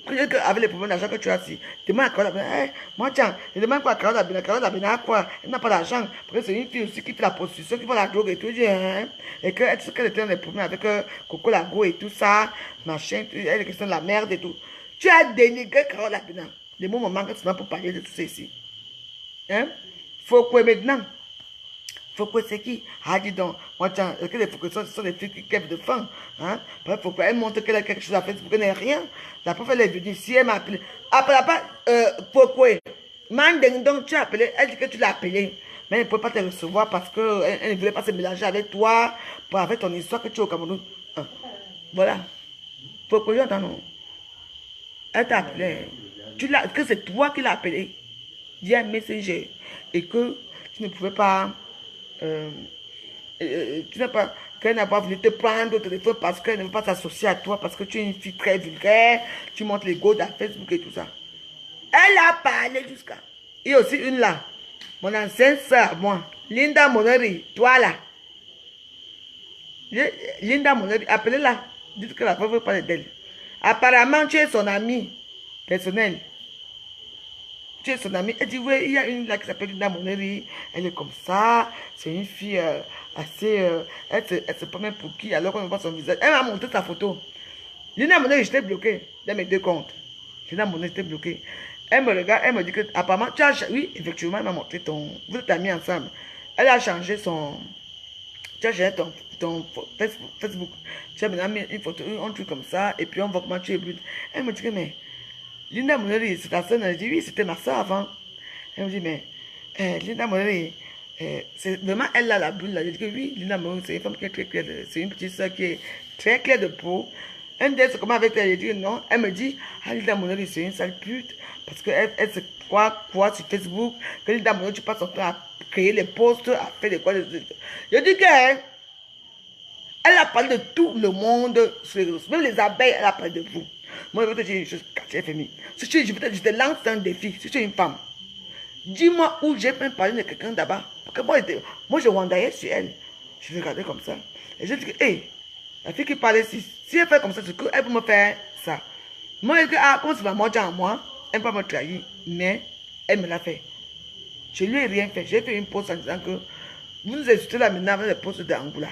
Avec les problèmes d'argent que tu as ici, demande à Carole Abena. Moi, tiens, je demande quoi à Carole Abena? Carole Abena, quoi? Elle n'a pas d'argent. Parce que c'est une fille aussi qui fait la prostitution, qui fait la drogue et tout. Hein? Et qu'elle était dans les problèmes avec Coco Lago et tout ça, machin, elle est question de la merde et tout. Tu as dénigré Carole Abena. Le moment manque pour parler de tout ça ici. Hein? Faut quoi maintenant? Faut que c'est qui? Ah, dis donc, moi, tiens, que les Foucault ce sont des filles qui crèvent de faim. Hein? Faut pas, elle montre qu'elle a quelque chose à faire, elle n'a rien. La prof, elle est venue, si elle m'a appelé. Après, pourquoi? Mandeng, donc tu as appelé, elle dit que tu l'as appelé. Mais elle ne peut pas te recevoir parce qu'elle ne voulait pas se mélanger avec toi, avec ton histoire que tu es au Cameroun. Hein? Voilà. Pourquoi j'entends non? Elle t'a appelé. Que c'est toi qui l'as appelé. Dis un messenger. Et que tu ne pouvais pas. Tu n'as pas, qu'elle n'a pas voulu te prendre au téléphone parce qu'elle ne veut pas s'associer à toi, parce que tu es une fille très vulgaire, tu montres les go dans Facebook et tout ça. Elle a parlé jusqu'à. Il y a aussi une là, mon ancienne soeur, moi, Linda Moneri, toi là. Linda Moneri, appelez-la, dites que la femme veut parler d'elle. Apparemment, tu es son amie personnelle. Tu es son amie. Elle dit, oui, il y a une là qui s'appelle Linda Moneri. Elle est comme ça. C'est une fille assez... elle se promène pour qui alors qu'on voit son visage. Elle m'a montré sa photo. Linda Moneri, j'étais bloqué dans mes deux comptes. Linda Moneri, j'étais bloqué. Elle me regarde, elle me dit que apparemment, tu as... Oui, effectivement, elle m'a montré ton... Vous êtes amis ensemble. Elle a changé son... Tu as changé ton Facebook. Tu as maintenant mis une photo, un truc comme ça. Et puis on voit comment tu es brute. Elle me dit que, mais... Linda Moneri, c'est ta soeur. Elle dit, oui, c'était ma soeur avant. Elle me dit, mais Linda Moneri, c'est vraiment elle là, la bulle là. Je dis que oui, Linda Moneri, c'est une femme qui est très claire. C'est une petite soeur qui est très claire de peau. Un des c'est comment avec elle, je dis non. Elle me dit, ah, Linda Moneri, c'est une sale pute. Parce qu'elle se croit sur Facebook. Que Linda Moneri, tu passes son temps à créer les posts, à faire des quoi. Je dis que elle a parlé de tout le monde sur les réseaux. Même les abeilles, elle a parlé de vous. Moi, je vais te dire une chose, FMI. Si je te lance un défi, si tu es une femme, dis-moi où j'ai fait parler de quelqu'un d'abord. Parce que moi, je wandaillais sur elle. Je regardais comme ça. Et je dis que, hé, la fille qui parlait, si elle fait comme ça, c'est qu'elle peut me faire ça. Moi, elle dit, ah, comment ça va moi, à moi, elle ne peut pas me trahir. Mais elle me l'a fait. Je ne lui ai rien fait. J'ai fait une pause en disant que vous nous insultez là maintenant avec les postes d'Angoula.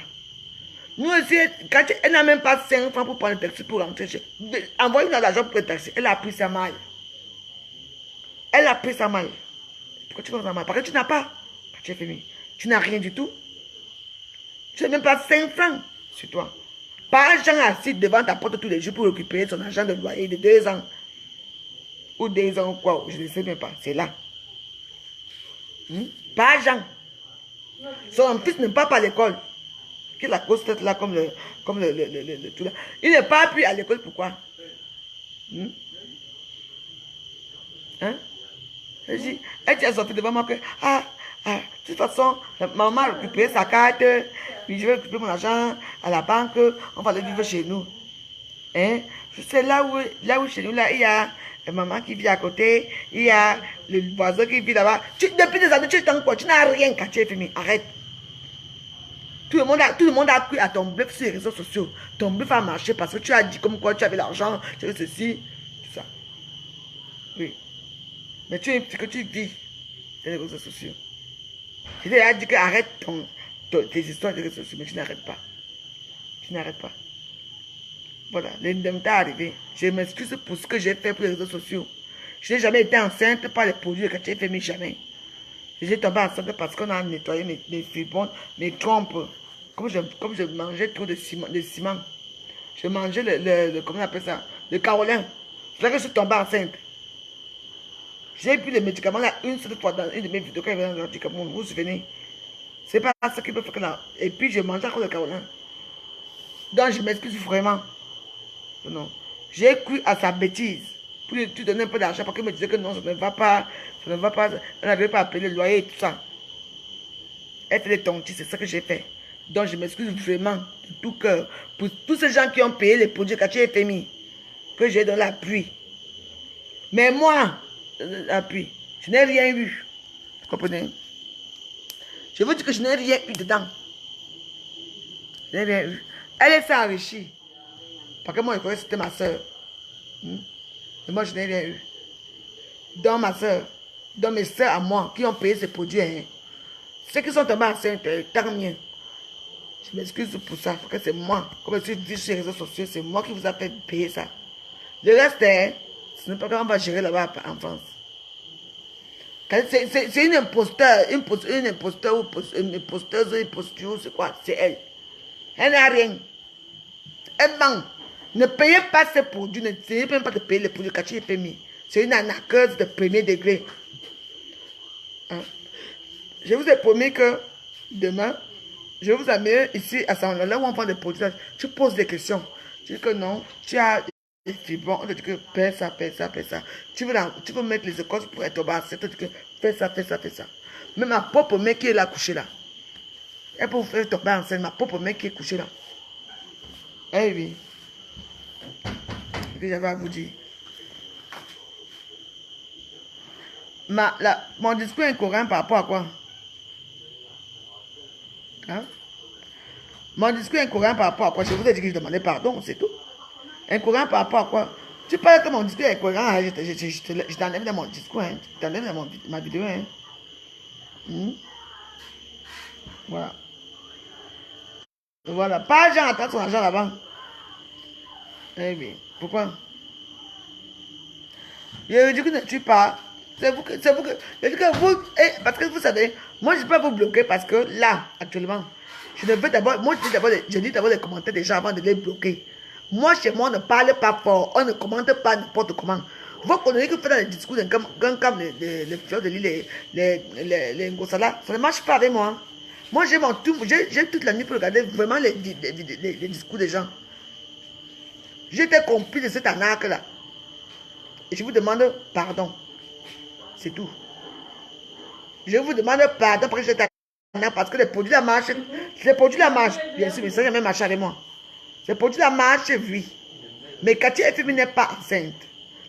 Nous aussi, quand elle n'a même pas 5 francs pour prendre le taxi pour rentrer chez. Envoyer dans l'argent pour le taxi. Elle a pris ça mal. Elle a pris ça mal. Pourquoi tu prends ça mal? Parce que tu n'as pas. Tu es fini. Tu n'as rien du tout. Tu n'as même pas 5 francs sur toi. Pas un gens assis devant ta porte tous les jours pour récupérer son argent de loyer de 2 ans. Ou 2 ans ou quoi. Je ne sais même pas. C'est là. Pas Jean. Son fils ne part pas à l'école. Qui la grosse tête là comme le tout là. Il n'est pas appris à l'école, pourquoi? Hein? Elle dit à sorti devant moi que, de toute façon, maman a récupéré sa carte, puis je vais récupérer mon argent à la banque, on va aller vivre chez nous. Hein? C'est là où chez nous, là, il y a maman qui vit à côté, il y a le voisin qui vit là-bas. Depuis des années, tu es en quoi? Tu n'as rien quand tu es fini. Arrête. Tout le monde a cru à ton bluff sur les réseaux sociaux. Ton bluff a marché parce que tu as dit comme quoi tu avais l'argent, tu avais ceci, tout ça. Oui. Mais ce que tu dis sur les réseaux sociaux. Je t'ai dit que arrête tes histoires de réseaux sociaux, mais tu n'arrêtes pas. Tu n'arrêtes pas. Voilà, l'indemnité est arrivée. Je m'excuse pour ce que j'ai fait pour les réseaux sociaux. Je n'ai jamais été enceinte par les produits que tu as fait, mais jamais. J'ai tombé enceinte parce qu'on a nettoyé mes fibres, mes trompes. Comme je mangeais trop de ciment. Je mangeais comment on appelle ça? Le carolin. C'est là que je suis tombée enceinte. J'ai pris les médicaments là une seule fois dans une de mes vidéos quand il y avait un médicament. Vous vous souvenez? C'est pas ça qui peut faire que là. Et puis je mangeais encore le carolin. Donc je m'excuse vraiment. Non. J'ai cru à sa bêtise. Pour lui donner un peu d'argent parce qu'il me disait que non, ça ne va pas. Ça ne va pas. Elle n'avait pas appelé le loyer et tout ça. Elle fait des tontis, c'est ça que j'ai fait. Donc je m'excuse vraiment de tout cœur pour tous ces gens qui ont payé les produits Cathy FMI. Que j'ai dans l'appui. Mais moi, l'appui, je n'ai rien eu. Vous comprenez? Je vous dis que je n'ai rien eu dedans. Je n'ai rien eu. Elle s'est enrichie. Parce que moi, je croyais que c'était ma soeur. Mais moi, je n'ai rien eu. Dans ma soeur, dans mes soeurs à moi, qui ont payé ces produits, hein. Ceux qui sont tombés enceintes, tant mieux. Je m'excuse pour ça, parce que c'est moi. Comme je dis sur les réseaux sociaux, c'est moi qui vous a fait payer ça. Le reste, hein, ce n'est pas comment on va gérer là-bas en France. C'est une imposteur, une imposteur ou une imposteuse, une imposture, c'est quoi? C'est elle. Elle n'a rien. Elle ment. Ne payez pas ces produits, ne essayez même pas de payer les produits Cathy FMI. C'est une arnaqueuse de premier degré. Hein? Je vous ai promis que demain, je vous amène ici à Saint-Laurent, là où on vend des produits. Tu poses des questions. Tu dis que non, tu as des fibres. On te dit que fais ça, fais ça, fais ça. Tu veux mettre les écorces pour être au bas. On te dit que fais ça, fais ça, fais ça. Mais ma propre mère qui est là couchée là. Elle peut vous faire tomber enceinte, ma propre mère qui est couchée là. Eh oui. C'est ce que j'avais à vous dire. Mon discours est incohérent par rapport à quoi? Hein? Mon discours est incohérent par rapport à quoi? Je vous ai dit que je demandais pardon, c'est tout. Incohérent par rapport à quoi? Tu parles que mon discours est incohérent, hein? Je t'enlève dans mon discours, hein? Je t'enlève dans ma vidéo, hein? Voilà. Voilà. Pas Jean attend son argent là-bas. Eh bien, pourquoi? Je dis que ne tue pas. C'est vous que. Je dis que vous. Parce que vous savez, moi je ne peux pas vous bloquer parce que là, actuellement, je ne veux d'abord. Moi je dis d'abord les commentaires des gens avant de les bloquer. Moi, chez moi, on ne parle pas fort. On ne commente pas n'importe comment. Vous connaissez que vous faites dans les discours comme les fleurs de l'île, les Ngossala, ça ne marche pas avec moi. Moi, j'ai toute la nuit pour regarder vraiment les discours des gens. J'étais complice de cette arnaque-là. Et je vous demande pardon. C'est tout. Je vous demande pardon parce que j'étais arnaque, parce que les produits la marche. Les produits la marche. Bien sûr, mais ça n'a jamais marché avec moi. Les produits la marche, oui. Mais Cathy FMI n'est pas enceinte.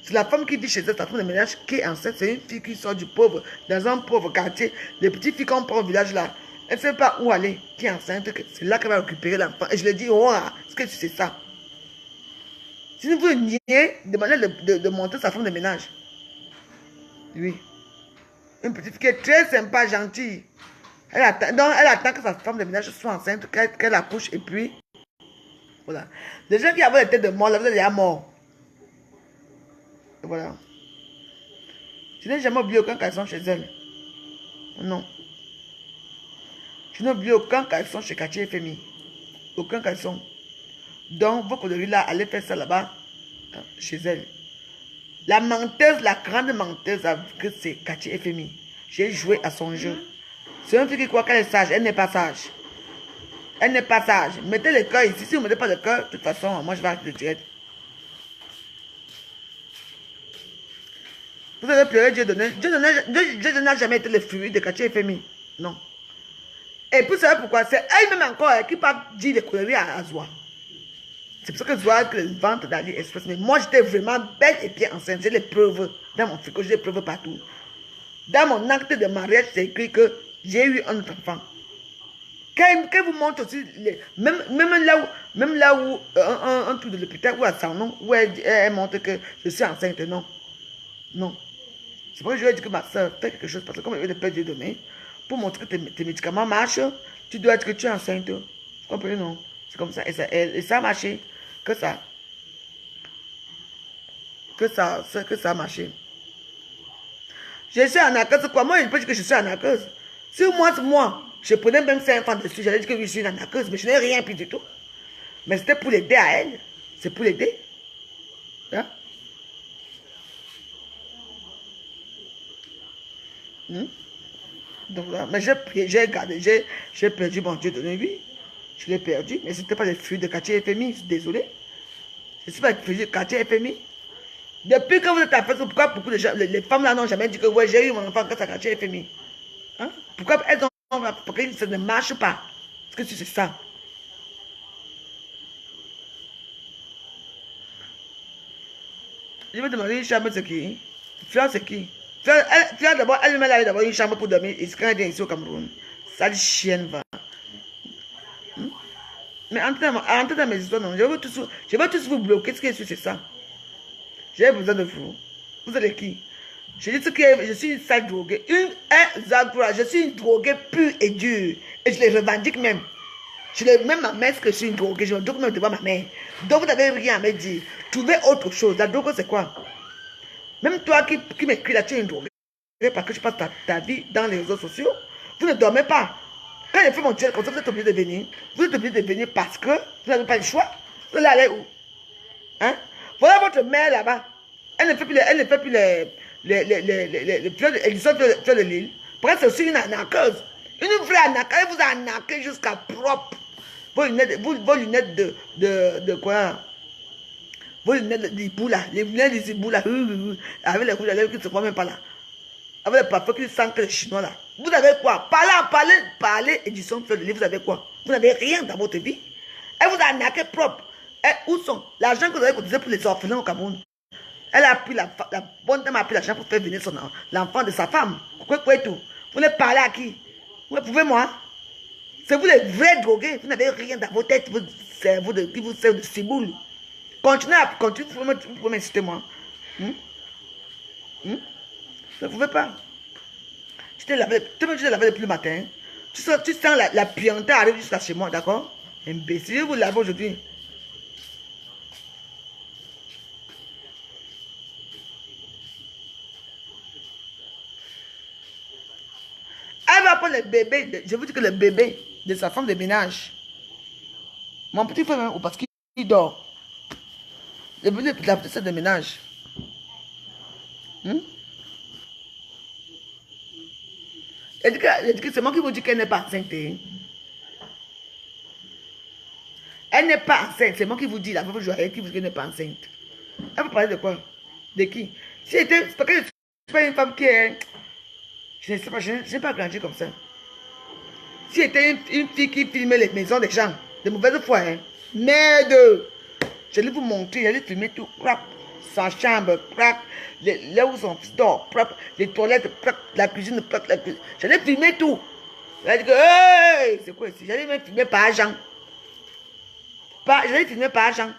C'est la femme qui vit chez elle, sa femme de ménage qui est enceinte. C'est une fille qui sort du pauvre, dans un pauvre quartier. Les petites filles qu'on prend au village là. Elle ne sait pas où aller, qui est enceinte. C'est là qu'elle va récupérer l'enfant. Et je lui dis, oh, est-ce que tu sais ça? Si vous niez, demandez de monter sa femme de ménage. Oui. Une petite fille qui est très sympa, gentille. Elle attend que sa femme de ménage soit enceinte, qu'elle accouche et puis... Voilà. Les gens qui avaient les têtes de mort, là, vous êtes déjà morts. Et voilà. Je n'ai jamais oublié aucun caleçon chez elle. Non. Je n'ai oublié aucun caleçon chez Cathy FMI. Aucun caleçon. Donc, vos conneries là, allez faire ça là-bas, chez elle. La menteuse, la grande menteuse, que c'est Cathy FMI. J'ai joué à son jeu. C'est un fille qui croit qu'elle est sage. Elle n'est pas sage. Elle n'est pas sage. Mettez le cœur ici. Si vous ne mettez pas le cœur, de toute façon, moi je vais arrêter le direct. Vous avez pleuré Dieu donné. Dieu n'a jamais été le fruit de Cathy FMI. Non. Et puis, vous savez pourquoi? C'est elle-même encore qui parle dire des conneries à Zoua. C'est pour ça que Zoua que le ventre d'AliExpress. Mais moi, j'étais vraiment belle et bien enceinte. J'ai les preuves dans mon frigo. J'ai les preuves partout. Dans mon acte de mariage, c'est écrit que j'ai eu un enfant. Quand vous montrez aussi, même là où un truc de l'hôpital, ou à son nom, où elle montre que je suis enceinte, non. Non. C'est pour ça que je lui ai dit que ma soeur fait quelque chose, parce que comme elle veut de perdre Dieu donné, pour montrer que tes médicaments marchent, Tu dois être que tu es enceinte. Vous comprenez, non? C'est comme ça. Et ça a marché. Que ça a marché. Je suis en arnaqueuse, quoi. Moi, je peux dire que je suis en arnaqueuse. Si moi, je prenais même 5 ans dessus, j'allais dire que je suis en arnaqueuse, mais je n'ai rien pris du tout. Mais c'était pour l'aider à elle. C'est pour l'aider. Hein? Donc là, mais j'ai gardé, j'ai perdu mon Dieu de la vie. Je l'ai perdu, mais ce n'était pas les fruits de quartier FMI, désolé. Je ne suis pas les fruits de quartier FMI. Depuis que vous êtes à Facebook, pourquoi beaucoup de gens, les femmes là n'ont jamais dit que ouais, j'ai eu mon enfant quand ça quartier FMI. Hein? Pourquoi elles ont, pourquoi ça ne marche pas? Parce que c'est ça. Je vais demander une chambre, c'est qui? Fleur, c'est qui? Fleur d'abord, elle-même, elle a d'abord une chambre pour dormir. Et quand elle vient ici au Cameroun, ça dit chienne va. Mais entrez dans mes histoires, non. Je veux tous vous bloquer. Ce qui est sûr, c'est ça. J'ai besoin de vous. Vous êtes qui? Je dis que je suis une sale droguée. Je suis une droguée pure et dure. Et je les revendique même. Même ma mère, que je suis une droguée. Je me drogue même devant ma mère. Donc vous n'avez rien à me dire. Trouvez autre chose. La drogue, c'est quoi? Même toi qui m'écris là, tu es une droguée. Parce que tu passes ta vie dans les réseaux sociaux. Vous ne dormez pas. Quand j'ai fait mon tuel comme ça, vous êtes obligé de venir. Vous êtes obligé de venir parce que vous n'avez pas le choix. Vous allez aller où? Hein? Voilà votre mère là-bas. Elle ne fait plus les fleurs de l'île. Parce que c'est aussi une arnaqueuse. Une vraie arnaqueuse. Elle vous a arnaqué jusqu'à propre. Vos lunettes de quoi? Vos lunettes d'hibou là. Les lunettes d'hibou là. Avec les rouges à lèvres qui ne se voient même pas là. Avec les parfums qui sentent que les chinois là. Vous avez quoi? Parlez, édition fleur de l'île. Vous avez quoi? Vous n'avez rien dans votre vie. Elle vous a arnaqué propre. Où sont l'argent que vous avez cotisé pour les orphelins au Cameroun? Elle a pris la bonne dame a pris l'argent pour faire venir l'enfant de sa femme. Quoi tout? Vous ne parlez à qui? Vous pouvez moi? C'est vous les vrais drogués. Vous n'avez rien dans vos têtes. Votre cerveau qui vous sert de ciboule. Continuez, vous pouvez m'insulter moi. Vous ne pouvez pas. Tu t'es lavé depuis le matin. Tu sens la pianté arrive jusqu'à chez moi, d'accord? Imbécile, vous lavez aujourd'hui. Elle va prendre le bébé, je vous dis que le bébé de sa femme de ménage. Mon petit frère, parce qu'il dort. Le bébé de la petite de ménage. Elle dit que c'est moi qui vous dis qu'elle n'est pas enceinte. Elle n'est pas enceinte, c'est moi qui vous dis, la veuve qui vous dit qu'elle n'est pas enceinte. Elle va parler de quoi? De qui? Si c'était, c'est parce que je ne suis pas une femme qui est... Je ne sais pas, je n'ai pas grandi comme ça. Si c'était une fille qui filmait les maisons des gens, de mauvaise foi, hein. Merde! Je vais vous montrer, j'allais filmer tout, crap, sa chambre, crap, là où son fils dort, crap, les toilettes, crap, la cuisine, crap, la cuisine. J'allais filmer tout. J'allais dire que, hey, c'est quoi ici? J'allais même filmer par agent. J'allais filmer par agent.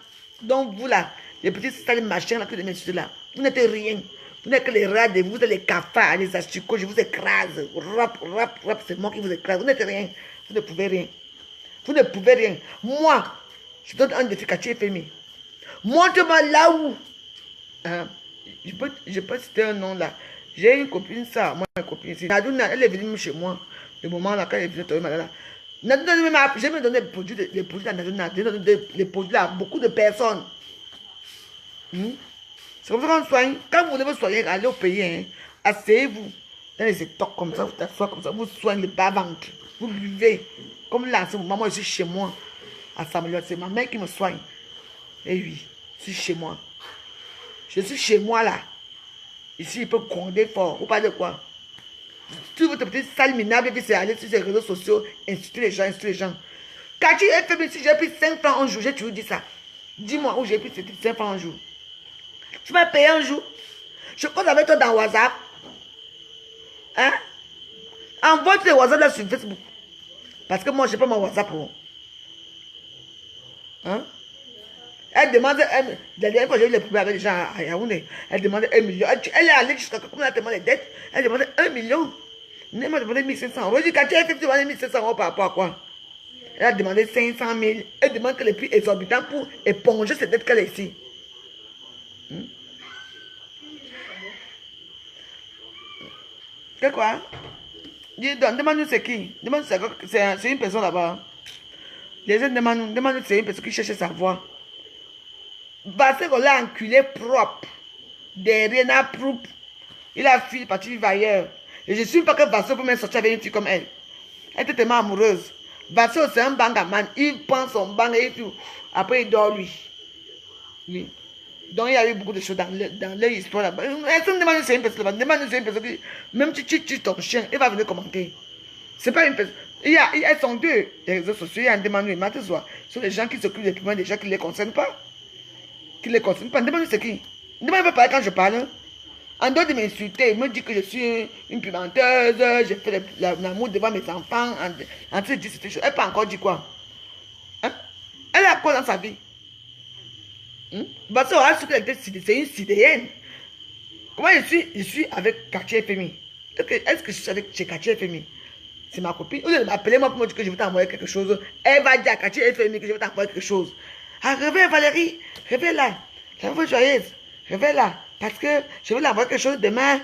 Donc vous là, les petits sales machins là que les messieurs là, vous n'êtes rien. Vous n'êtes que les rats, vous êtes les cafards, les asticots, je vous écrase. Rap, c'est moi qui vous écrase. Vous n'êtes rien. Vous ne pouvez rien. Vous ne pouvez rien. Moi, je donne un défi quartier FMI. Montre-moi là où. Hein? Je peux citer un nom là. J'ai une copine, ça, moi, une copine ici. Nadouna, elle est venue chez moi. Le moment là, quand elle est venue tomber malade là. Nadouna, j'ai même donné les produits à Nadouna. J'ai donné les produits à beaucoup de personnes. C'est comme ça qu'on soigne. Quand vous devez soigner, allez au pays, hein, asseyez-vous dans les étoques comme ça, vous t'assoyez comme ça, vous soignez le bas-ventre, vous buvez. Comme là, c'est maman, je suis chez moi, à Samuel, c'est ma mère qui me soigne. Et oui, je suis chez moi. Je suis chez moi là. Ici, il peut gronder fort. Vous parlez de quoi? Tout votre petit sale minable, puis c'est aller sur les réseaux sociaux, insulter les gens. Quand tu es fait, si j'ai pris 5 francs un jour, j'ai toujours dit ça. Dis-moi où j'ai pris 5 francs un jour. Tu m'as payé un jour. Je compte avec toi dans WhatsApp. Hein? Envoie tes WhatsApp là sur Facebook. Parce que moi, je n'ai pas mon WhatsApp. Hein? Elle demande, la dernière fois j'ai eu les problèmes avec les gens à Yaoundé, elle demandait 1 million. Elle est allée jusqu'à quand on a demandé les dettes. Elle demandait 1 million. Elle m'a demandé 1500 euros. Je dis, quand tu as fait, tu vas 1500 euros par rapport à quoi? Elle a demandé 500 000. Elle demande que les prix exorbitants pour éponger cette dette qu'elle a ici. C'est quoi? Demande-nous c'est qui? Demande c'est une personne là-bas. Les gens demandent c'est une personne qui cherche sa voix. Parce qu'on l'a enculé propre. Derrière la proupe. Il a fui partir vivre ailleurs. Et je ne suis pas que Vasso peut même sortir avec une fille comme elle. Elle était tellement amoureuse. Vasso, c'est un bangaman. Il prend son bang et tout. Après, il dort lui. Oui. Donc, il y a eu beaucoup de choses dans leur histoire là-bas. Est-ce qu'on demande si c'est une personne là-bas? Demande si c'est une personne qui, même si tu tues ton chien, il va venir commenter. C'est pas une personne. Elles sont deux. Les réseaux sociaux, il y a un demande, mais ce sont les gens qui s'occupent des paiements, des gens qui ne les concernent pas. Qui ne les concernent pas. Demande c'est qui? Demande pas parler quand je parle. En dehors de m'insulter, il me dit que je suis une pimenteuse, j'ai fait l'amour devant mes enfants, en train de dire cette chose. Elle n'a pas encore dit quoi? Hein? Elle a quoi dans sa vie? Parce que c'est une sidéenne. Comment je suis avec Quartier FMI? Est-ce que je suis avec chez Quartier FMI? C'est ma copine. Au lieu de m'appeler moi pour me dire que je vais t'envoyer quelque chose, elle va dire à Quartier FMI que je vais t'envoyer quelque chose. Ah, réveille Valérie, réveille là. La voix joyeuse, réveille là. Parce que je vais l'envoyer quelque chose demain.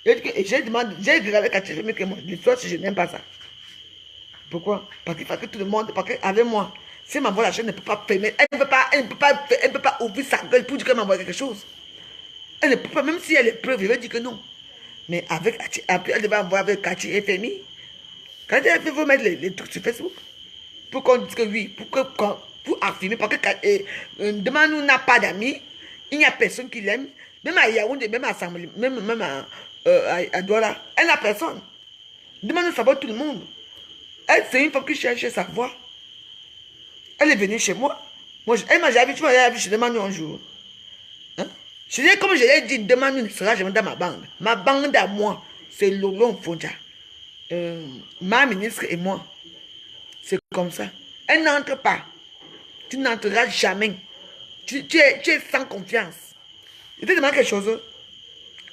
J'ai regardé Quartier FMI que moi, l'histoire si je n'aime pas ça. Pourquoi? Parce qu'il faut que tout le monde, parce qu'avec moi, si elle m'envoie la chaîne, elle ne peut pas fermer, elle ne peut pas ouvrir sa gueule pour dire qu'elle m'envoie quelque chose. Elle ne peut pas, même si elle est preuve, elle va dire que non. Mais elle devait envoyer avec Quartier FMI. Quand elle veut mettre les trucs sur Facebook, pour qu'on dise que oui, pour affirmer, parce que Demandou n'a pas d'amis, il n'y a personne qui l'aime, même à Yaoundé, même à Assemblée, même à Douala, elle n'a personne. Demandou savoir tout le monde. Elle, c'est une femme qui cherche sa voix. Elle est venue chez moi. Elle m'a jamais vu, elle m'a vu chez Demandou un jour. Hein? Comme je l'ai dit, Demandou ne sera jamais dans ma bande. Ma bande à moi, c'est Lolo Fonja. Ma ministre et moi. C'est comme ça. Elle n'entre pas. Tu n'entreras jamais. Tu es sans confiance. Je te demande quelque chose.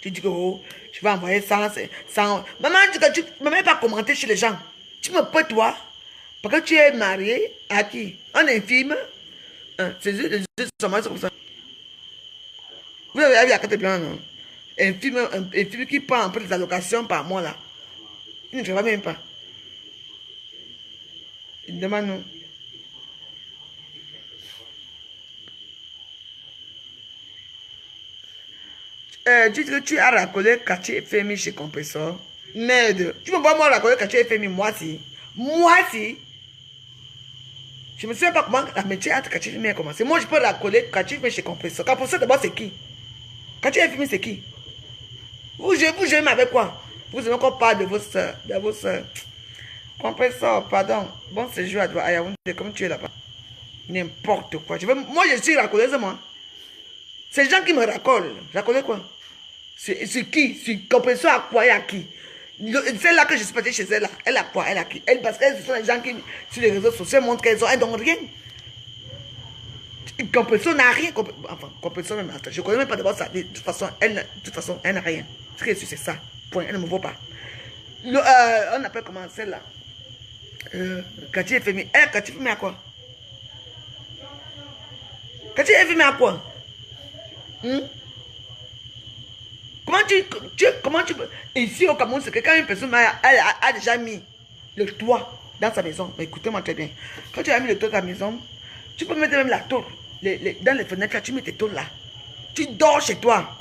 Tu dis que oh, je vais envoyer ça. Maman, tu ne peux même pas commenter chez les gens. Tu me peux, toi. Parce que tu es marié à qui? Un infime. C'est juste comme ça. Vous avez vu la carte blanche, non? Un film qui prend un peu des allocations par mois là. Il ne travaille même pas. Il demande non. Tu dis que tu as racolé Quartier FMI chez Compressor. Merde. Tu me vois moi racoler Quartier FMI, moi si. Moi si. Je ne sais pas comment la métier entre Quartier FMI a commencé. Moi je peux racoler Quartier FMI chez Compressor. Compressor d'abord c'est qui? Quartier FMI c'est qui? Vous j'aime avec quoi? Vous aimez qu'on parle de vos soeurs. Compressor, pardon. Bon séjour à Yaoundé, comme tu es là-bas. N'importe quoi. Moi je suis racoleuse moi. C'est les gens qui me racolent. Racoler quoi? C'est qui? C'est Compressor à quoi et à qui? Celle-là que je suis partie chez elle, là, elle a quoi? Elle a qui? Parce que ce sont les gens qui, sur les réseaux sociaux, montrent qu'elles n'ont rien. Compressor n'a rien. Enfin, Compressor même. Je ne connais même pas d'abord ça. De toute façon, elle n'a rien. Ce que je suis, c'est ça. Point. Elle ne me vaut pas. On appelle comment celle-là? Quartier FMI. Quartier FMI à quoi? Quartier FMI à quoi? Comment tu peux... Ici au Cameroun, c'est que quand une personne a déjà mis le toit dans sa maison, mais écoutez-moi très bien, quand tu as mis le toit dans ta maison, tu peux mettre même la tôle, dans les fenêtres, là, tu mets tes tôles là. Tu dors chez toi.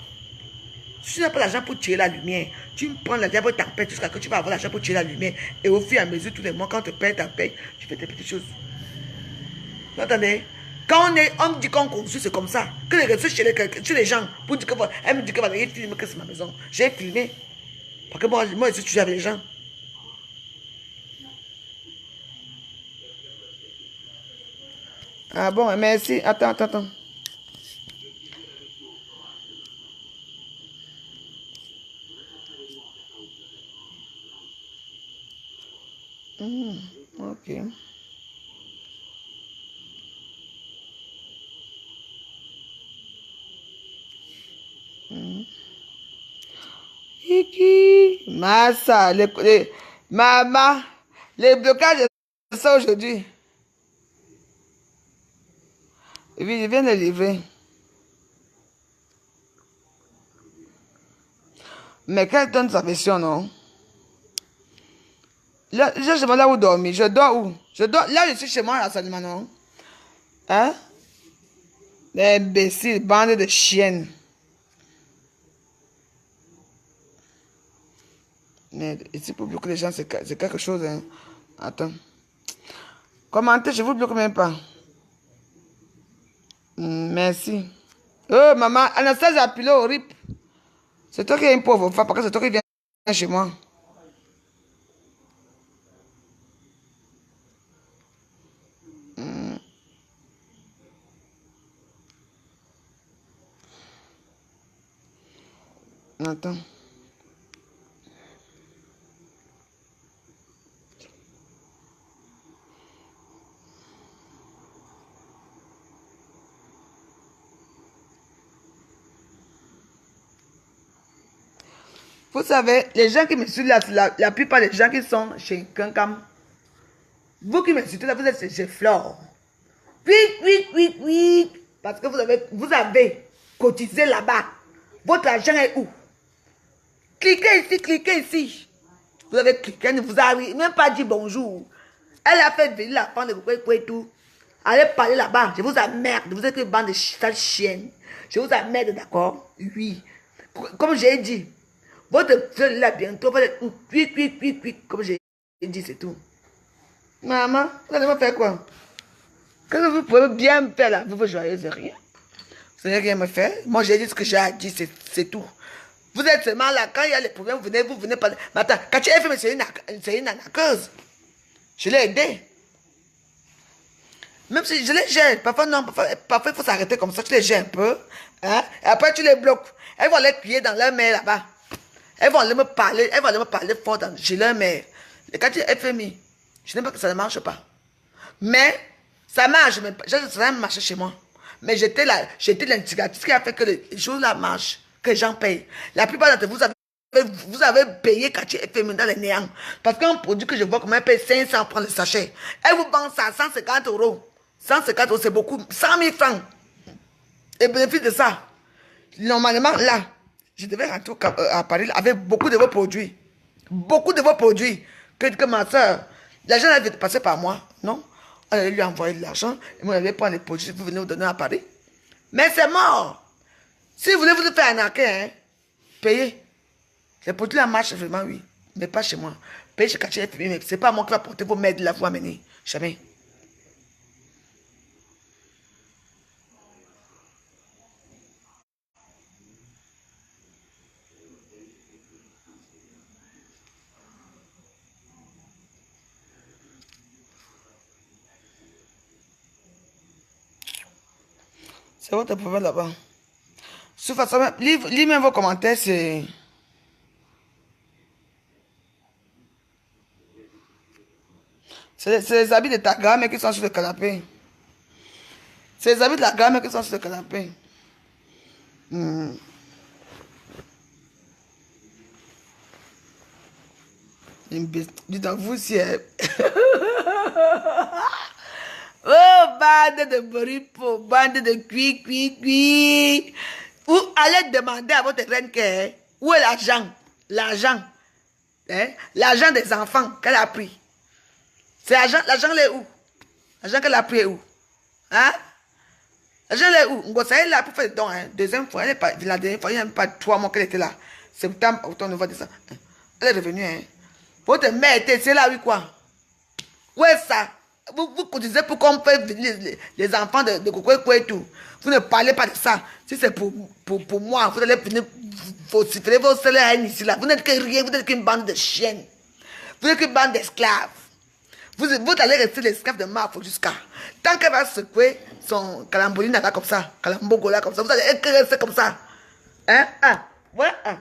Si tu n'as pas l'argent pour tirer la lumière, tu prends l'argent pour t'empêcher jusqu'à ce que tu vas avoir l'argent pour tirer la lumière. Et au fur et à mesure, tous les mois, quand on te paye ta paye, tu fais des petites choses. Vous entendez? Quand on me dit qu'on construit, c'est comme ça. Que les réseaux chez les gens, pour dire que elle me dit que Valérie filme que c'est ma maison. J'ai filmé. Parce que moi je suis toujours avec les gens. Ah bon, merci. Attends. Ok. Iki, Massa, maman, les blocages ça aujourd'hui. Oui, je viens de livrer. Mais qu'elle donne sa version, non? Là, je demande là où dormir. Je dors où? Je dors. Là, je suis chez moi à Salima, non? Hein? Les imbéciles, bande de chiennes. Mais ici, pour bloquer les gens, c'est quelque chose, hein. Attends. Commentez, je vous bloque même pas. Merci. Oh, maman, Anastasia a appelé au RIP. C'est toi qui es une pauvre femme, parce que c'est toi qui viens chez moi. Attends. Vous savez, les gens qui me suivent, la plupart des gens qui sont chez Kankam, vous qui me suivez là, vous êtes chez Flore. Oui, oui, oui, oui. Parce que vous avez cotisé là-bas. Votre argent est où? Cliquez ici, cliquez ici. Vous avez cliqué, elle ne vous a même pas dit bonjour. Elle a fait venir la femme de Koué et tout. Allez parler là-bas. Je vous emmerde. Vous êtes une bande de sales chiennes. Je vous emmerde, d'accord? Oui. Comme j'ai dit, votre fleur là bientôt va être oui, comme j'ai dit, c'est tout. Maman, vous allez me faire quoi? Qu'est-ce que vous pouvez bien me faire là? Vous joyeuse, rien. Vous n'allez rien me faire. Moi, j'ai dit ce que j'ai à dire, c'est tout. Vous êtes seulement là, quand il y a les problèmes, vous venez parler. Mais attends, quand tu es fait, c'est une arnaqueuse. Je l'ai aidé. Même si je les gêne, parfois non, parfois il faut s'arrêter comme ça, tu les gênes un peu. Hein? Et après tu les bloques. Elles vont aller crier dans leur mère là-bas. Elles vont aller me parler fort chez leur mère. Et quand tu es FMI, je n'aime pas que ça ne marche pas. Mais ça marche, ça a marché chez moi. Mais j'étais l'instigatrice qui a fait que les choses là marchent, que les gens payent. La plupart d'entre vous avez payé quand tu es FMI dans les néants. Parce qu'un produit que je vois comment elle paye 500 francs le sachet. Elle vous vend ça à 150 euros. 150 euros, c'est beaucoup. 100 000 francs. Et bénéfice de ça. Normalement, là, je devais rentrer à Paris avec beaucoup de vos produits. Beaucoup de vos produits. Que ma soeur, l'argent avait passé par moi, non? On allait lui envoyer de l'argent. Et moi, j'allais prendre les produits, vous venez vous donner à Paris. Mais c'est mort. Si vous voulez vous faire arnaquer, hein, payez. Les produits là marchent vraiment, oui. Mais pas chez moi. Payez chez Cathy, mais c'est pas moi qui va porter vos mères de la vous amener. Jamais. C'est votre problème là-bas. De toute façon, lis même vos commentaires, c'est les habits de ta gamme qui sont sur le canapé. C'est les habits de la gamme qui sont sur le canapé. Dites à vous si... Oh, bande de boripo, bande de cuit. Vous allez demander à votre reine que, où est l'argent? L'argent. Hein? L'argent des enfants qu'elle a pris. C'est l'argent est où? L'argent qu'elle a pris est où? Hein? L'argent est où? Elle est là pour faire des dons. Hein? Deuxième fois, elle est pas, la dernière fois, il n'y a même pas 3 mois qu'elle était là. Septembre, octobre, novembre, décembre. Elle est revenue. Hein? Votre mère était, c'est là, oui, quoi? Où est ça? Vous cotisez pour qu'on fait les enfants de Koukou et tout. Vous ne parlez pas de ça. Si c'est pour moi, vous allez venir vociférer vos salaires ici là. Vous n'êtes que rien, vous n'êtes qu'une bande de chiennes. Vous n'êtes qu'une bande d'esclaves. Vous allez rester l'esclave de Marfo jusqu'à. Tant qu'elle va secouer son calamboline là comme ça, calambogo là comme ça, vous allez rester comme ça. Hein? Ah, voilà,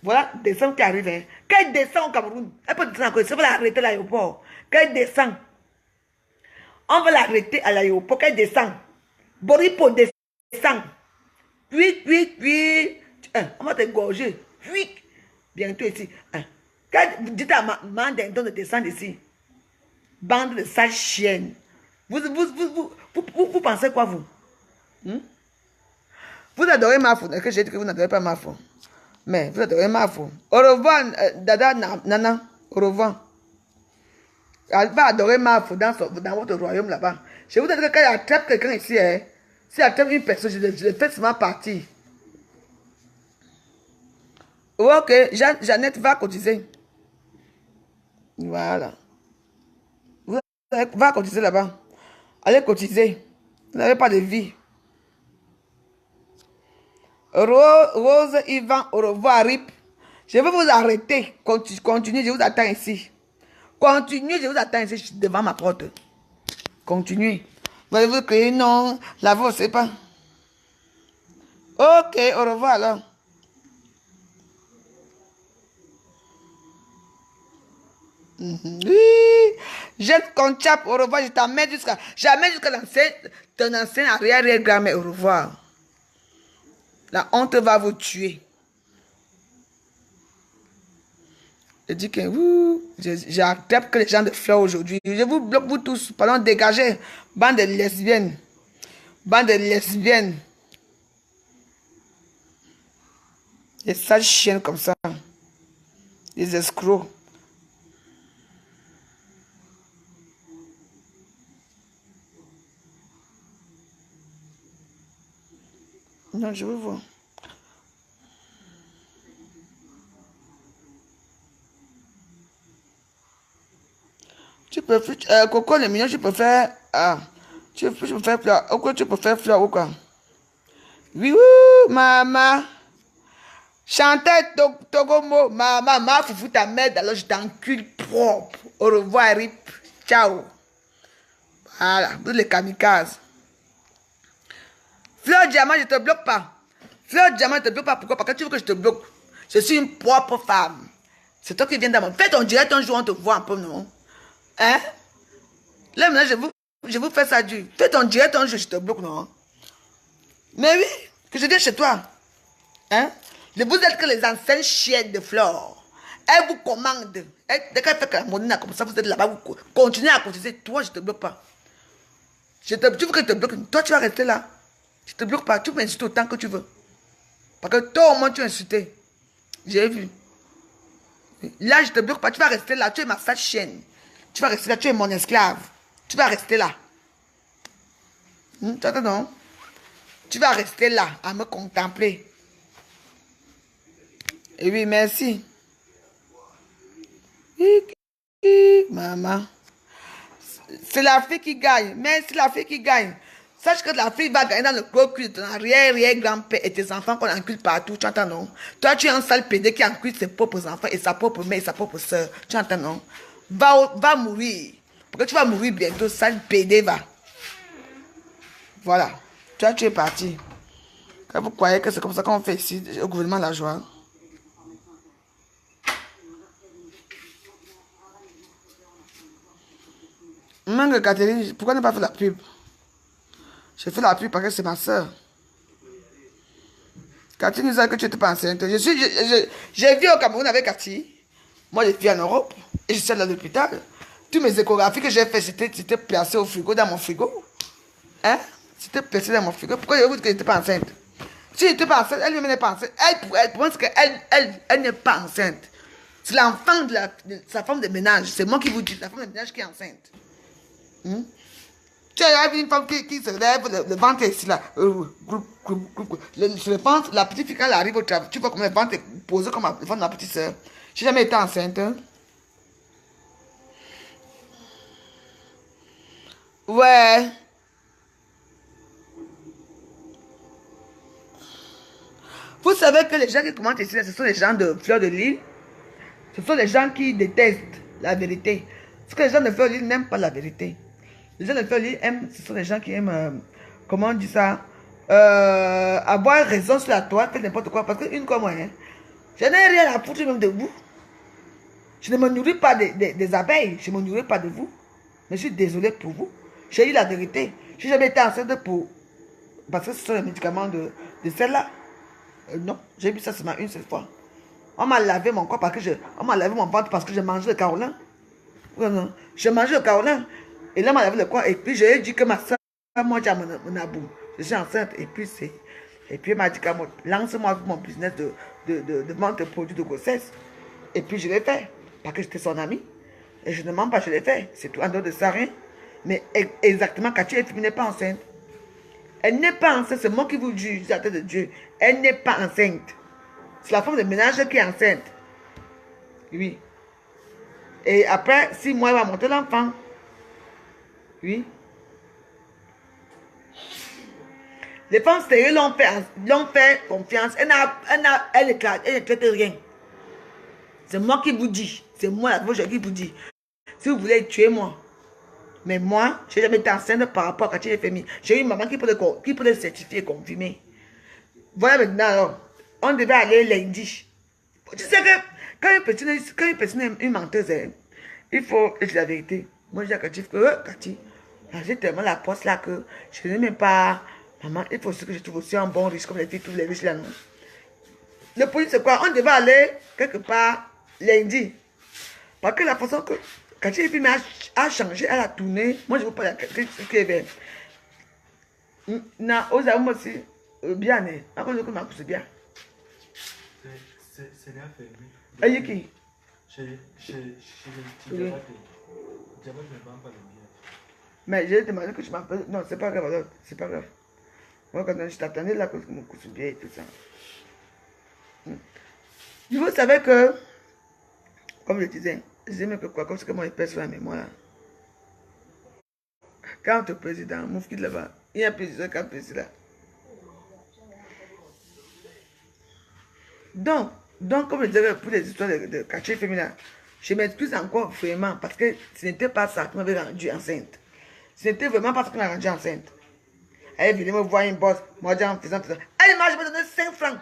voilà, descend qui arrive. Hein. Quand elle descend au Cameroun, elle peut descendre encore, ça va l'arrêter à l'aéroport. Quand elle descend, on va l'arrêter à l'aéroport. Quand elle descend, Boripo descend. Puis, on va t'égorger. Bientôt ici. Quand vous dites à Mandendon de descendre ici, Bande de sales chiennes. Vous pensez quoi, vous? Hmm? Vous adorez Mafo. Est-ce que j'ai dit que vous n'adorez pas Mafo? Mais vous adorez Mafo. Au revoir, Dada Nana. Au revoir. Elle va adorer Mafo dans votre royaume là-bas. Je vous dis que quand il attrape quelqu'un ici, hein, s'il attrape une personne, je le fais seulement partir. Ok, Jeannette va cotiser. Voilà. Vous va cotiser là-bas. Allez cotiser. Vous n'avez pas de vie. Rose, Yvan, au revoir, Rip. Je vais vous arrêter. Continuez, je vous attends ici. Continuez, je vous attends ici devant ma porte. Continuez. Voulez-vous crier non? La voix, c'est pas. Ok, au revoir alors. Oui. Jeune Conchap, au revoir. Je t'emmène jusqu'à. Jamais jusqu'à ton ancienne arrière-grand-mère. Au revoir. La honte va vous tuer. Je dis que j'accepte que les gens de fleurs aujourd'hui. Je vous bloque vous tous. Pardon, dégagez. Bande de lesbiennes. Bande de lesbiennes. Des sales chiennes comme ça. Des escrocs. Non, je veux voir. Tu peux faire. Coco, les mignons, tu peux faire. Ah. Tu peux faire fleur. Pourquoi tu peux faire fleur ou quoi? Oui, oui, maman. Chantal Togomo, maman, foufou ta merde, alors je t'encule propre. Au revoir, Rip. Ciao. Voilà, vous les kamikazes. Fleur Diamant, je ne te bloque pas. Fleur Diamant, je ne te bloque pas. Pourquoi? Parce que tu veux que je te bloque. Je suis une propre femme. C'est toi qui viens dans mon... Fais ton direct un jour, on te voit un peu, non? Hein? Là, maintenant, je vous fais ça dur. Fais ton direct un jour, je te bloque, non? Mais oui, que je viens chez toi. Hein? Vous êtes que les anciennes chiennes de Flore. Elle vous commande. Dès qu'elle fait que la monnaie comme ça, vous êtes là-bas, vous continuez à cotiser. Toi, je ne te bloque pas. Tu veux que je te bloque? Toi, tu vas rester là. Je ne te bloque pas. Tu peux m'insulter autant que tu veux. Parce que toi, au moins, tu as insulté. J'ai vu. Là, je ne te bloque pas. Tu vas rester là. Tu es ma sale chienne. Tu vas rester là. Tu es mon esclave. Tu vas rester là. Tu entends, non? Tu vas rester là à me contempler. Et oui, merci. Maman. C'est la fille qui gagne. Mais c'est la fille qui gagne. Sache que la fille va gagner dans le gros cul de ton arrière-grand-père et tes enfants qu'on encule partout. Tu entends, non? Toi, tu es un sale pédé qui encule ses propres enfants et sa propre mère et sa propre soeur. Tu entends, non? Va mourir. Parce que tu vas mourir bientôt, sale pédé, va. Voilà. Toi, tu es parti. Quand vous croyez que c'est comme ça qu'on fait ici, au gouvernement La Joie. Même Catherine, pourquoi ne pas faire la pub? Je fais la pub parce que c'est ma soeur. Cathy nous a dit que tu n'étais pas enceinte. J'ai vu au Cameroun avec Cathy. Moi, je vis en Europe. Et je suis allée à l'hôpital. Toutes mes échographies que j'ai faites, c'était placé au frigo, dans mon frigo. Hein? C'était placé dans mon frigo. Pourquoi je vous dis que je n'étais pas enceinte? Si je n'étais pas enceinte, elle-même n'est pas enceinte. Elle pense qu'elle n'est pas enceinte. C'est l'enfant de sa femme de ménage. C'est moi qui vous dis, la femme de ménage qui est enceinte. Tu as vu une femme qui se lève, le ventre est ici là. Le ventre, la petite fille quand elle arrive au travail, tu vois comment le ventre est posé comme le ventre de ma petite soeur. Je n'ai jamais été enceinte. Ouais. Vous savez que les gens qui commentent ici, ce sont les gens de Fleur de Lys. Ce sont les gens qui détestent la vérité. Parce que les gens de Fleur de Lys n'aiment pas la vérité. Les gens de Fleur de Lys aiment, ce sont les gens qui aiment, comment on dit ça, avoir raison sur la toile, faire n'importe quoi. Parce qu'une comme moi, hein, je n'ai rien à foutre même de vous. Je ne me nourris pas des abeilles, je ne me nourris pas de vous. Mais je suis désolé pour vous. J'ai dit la vérité. Je n'ai jamais été enceinte pour... Parce que ce sont les médicaments de celle-là. Non, j'ai vu ça seulement une seule fois. On m'a lavé mon corps parce que on m'a lavé mon ventre parce que j'ai mangé le Carolin. Non. Je mangeais au Carolin. Et là, m'a lavé le corps. Et puis, je lui ai dit que ma soeur, moi, j'ai mon abou. Je suis enceinte. Et puis, elle m'a dit, lance-moi mon business de vente de produits de grossesse. Et puis, je l'ai fait. Parce que j'étais son amie. Et je ne mens pas, je l'ai fait. C'est tout en dehors de ça, rien. Mais exactement, Cathy n'est pas enceinte. Elle n'est pas enceinte. C'est moi qui vous juge, la tête de Dieu. Elle n'est pas enceinte. C'est la femme de ménage qui est enceinte. Oui. Et après, 6 mois, elle va monter l'enfant. Oui. Les femmes stériles l'ont fait confiance. Elle ne traite rien. C'est moi qui vous dis. C'est moi la voix qui vous dis. Si vous voulez tuer moi. Mais moi, je n'ai jamais été enceinte par rapport à Cathy FMI. J'ai eu une maman qui peut le certifier et confirmer. Voilà maintenant alors. On devait aller lundi. Tu sais que quand une personne est une menteuse, il faut dire la vérité. Moi, je dis à Cathy que Cathy, j'ai tellement la poste là que je n'ai même pas. Maman, il faut aussi que je trouve aussi un bon riche comme les filles, tous les riches là. Non? Le police, c'est quoi? On devait aller quelque part lundi. Parce que la façon que Cathy a changé, elle a tourné. Moi, je ne veux pas ce qui est bien. Na, aux hommes aussi, bien, à cause de que ma pousse bien. C'est la fermée. Aïe qui? Mais j'ai demandé que je m'appelle. Non, c'est pas grave alors. C'est pas grave. Moi, quand je t'attendais là, que mon couche bien et tout ça. Vous savez que, comme je disais même que quoi, comme ce que moi, je pèse sur la mémoire. Quand le président, Moufki là-bas, il y a plusieurs cas président. Donc, comme je disais, pour les histoires de Cathy féminin, je m'excuse encore vraiment parce que ce n'était pas ça qui m'avait rendu enceinte. Ce n'était vraiment pas ça qui m'a rendu enceinte. Elle venait me voir une bosse, moi j'ai en faisant. Elle m'a donné 5 francs.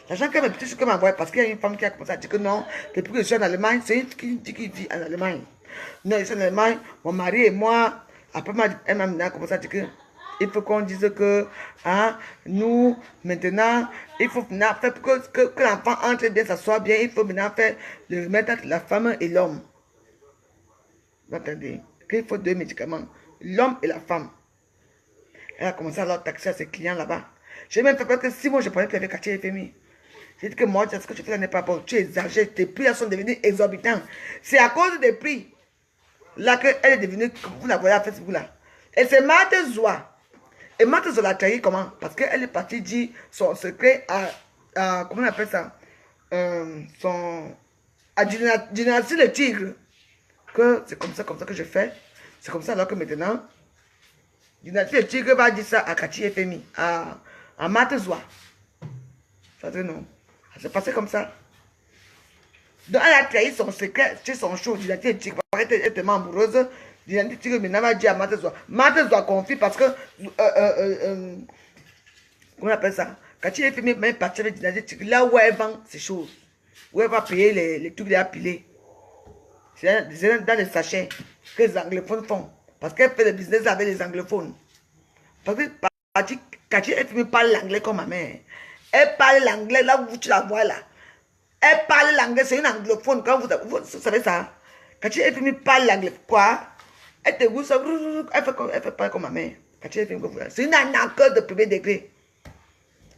L'argent qu'elle m'a envoyé parce qu'il y a une femme qui a commencé à dire que non, depuis que je suis en Allemagne, c'est une qui vit en Allemagne. Non, je suis en Allemagne, mon mari et moi, après elle m'a commencé à dire que il faut qu'on dise que hein, nous, maintenant, il faut maintenant faire que l'enfant entre bien, s'assoit bien, il faut maintenant faire le remettre entre la femme et l'homme. Vous entendez? Qu'il faut 2 médicaments, l'homme et la femme. Elle a commencé à leur taxer à ses clients là-bas. J'ai même fait peur que si moi je prenais plus avec Cathy FMI. J'ai dit que moi, ce que tu fais n'est pas bon. Tu exagères, tes prix sont devenus exorbitants. C'est à cause des prix là qu'elle est devenue, comme vous la voyez à Facebook là. Et c'est Marthe Zoua. Et Marthe Zoua l'a trahi comment? Parce qu'elle est partie dire son secret à comment on appelle ça? À Dynastie le Tigre. Que c'est comme ça que je fais. C'est comme ça alors que maintenant, Dynastie le Tigre va dire ça à Cathy FMI, à Marthe Zoua. Ça dit non. Ça s'est passé comme ça. Donc elle a trahi son secret chez son show. Dynastie le Tigre. Elle est tellement amoureuse. Dynastie le Tigre maintenant va dire à Marthe Zoua. Marthe Zoua confie parce que comment on appelle ça? Cathy FMI est partie avec Dynastie le Tigre. Là où elle vend ses choses. Où elle va payer les trucs à piler. C'est dans les sachets que les anglophones font. Parce qu'elle fait le business avec les anglophones. Parce que Cathy FMI parle l'anglais comme ma mère. Elle parle l'anglais là où tu la vois là. Elle parle l'anglais, c'est une anglophone. Quand vous savez ça. Cathy FMI parle l'anglais. Quoi? Elle te goûte ça. Elle fait pas comme ma mère. Cathy FMI, c'est une arnaqueuse de premier degré.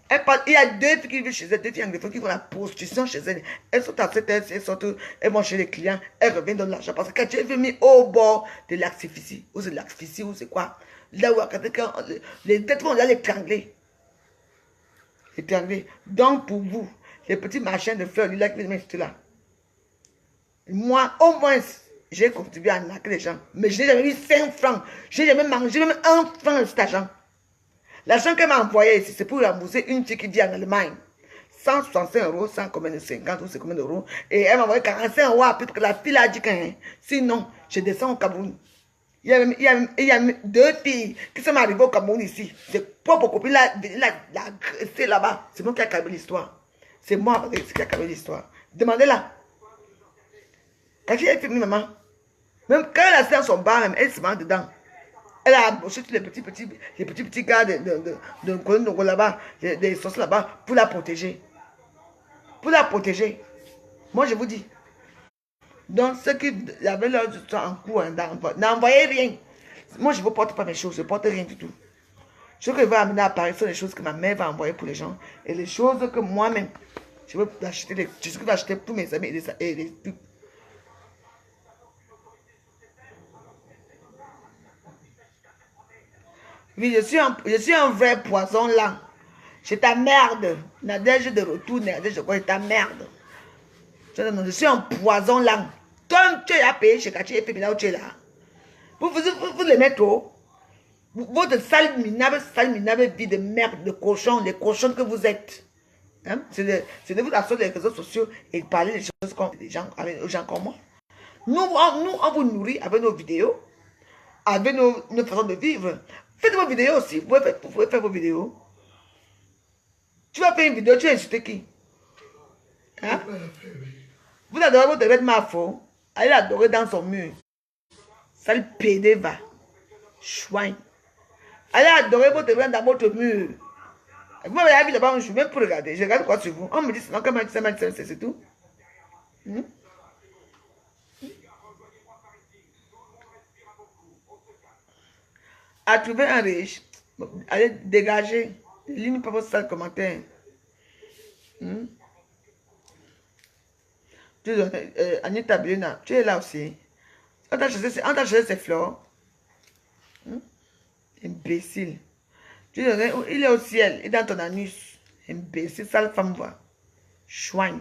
Elle parle, il y a 2 filles qui vivent chez elle, 2 filles anglophones qui font la prostitution chez elles. Elles sont à 7 heures, elles vont chez les clients, elles reviennent dans l'argent. Parce que Cathy FMI au bord de l'asphyxie, ou c'est l'asphyxie, ou c'est quoi? Là où les têtes vont l'étrangler. Donc pour vous, les petits machins de fleurs, là qui viennent là. Moi, au moins, j'ai contribué à arnaquer les gens. Mais je n'ai jamais eu 5 francs. Je n'ai jamais mangé même 1 franc de cet argent. L'argent qu'elle m'a envoyé ici, c'est pour rembourser une fille qui vit en Allemagne. 165 €, 100 combien de 50 ou c'est combien d'euros. Et elle m'a envoyé 45 € à plus que la fille a dit que sinon, je descends au Cameroun. Il y a 2 filles qui sont arrivées au Cameroun ici. C'est propre copine là, c'est là-bas. C'est moi qui ai accablé l'histoire. C'est moi qui ai accablé l'histoire. Demandez-la. Quand j'ai fait maman, même quand elle a fait son bar, même, elle se met dedans. Elle a embauché tous les petits gars de là-bas, des sauces là-bas, pour la protéger. Pour la protéger. Moi, je vous dis. Donc, ceux qui avaient leur temps en cours, hein, n'envoyez rien. Moi, je ne porte pas mes choses, je ne porte rien du tout. Ce que je vais amener à Paris sont les choses que ma mère va envoyer pour les gens. Et les choses que moi-même, je veux acheter, je vais acheter pour mes amis et les pubs. Oui, je suis un vrai poison là. Je t'emmerde. Nadège de retour, Nadège, je crois, je t'emmerde. Je suis un poison là. Toi, tu as payé chez Kachi et là où tu es là. Vous les mettez trop. Votre sale minable vie de merde, de cochon, les cochons que vous êtes. Hein? C'est de vous asseoir les réseaux sociaux et parler des choses comme des gens, avec aux gens comme moi. Nous, on vous nourrit avec nos vidéos, avec nos façons de vivre. Faites vos vidéos aussi. Vous pouvez faire vos vidéos. Tu vas faire une vidéo, tu vas insulter qui? Hein? Vous adorez votre vêtement faux. Allez l'adorer dans son mur. Sale pédé va. Chouin. Allez adorer votre vêtement dans votre mur. Vous m'avez vu là-bas, je ne suis même pour regarder. Je regarde quoi sur vous. On me dit, non, comment c'est tout. À trouver un riche. Allez dégager. Ligne pas votre sale commentaire. Anita Biona, tu es là aussi. On t'a cherché ses fleurs. Imbécile. Il est au ciel, il est dans ton anus. Imbécile, sale femme, va. Chouigne.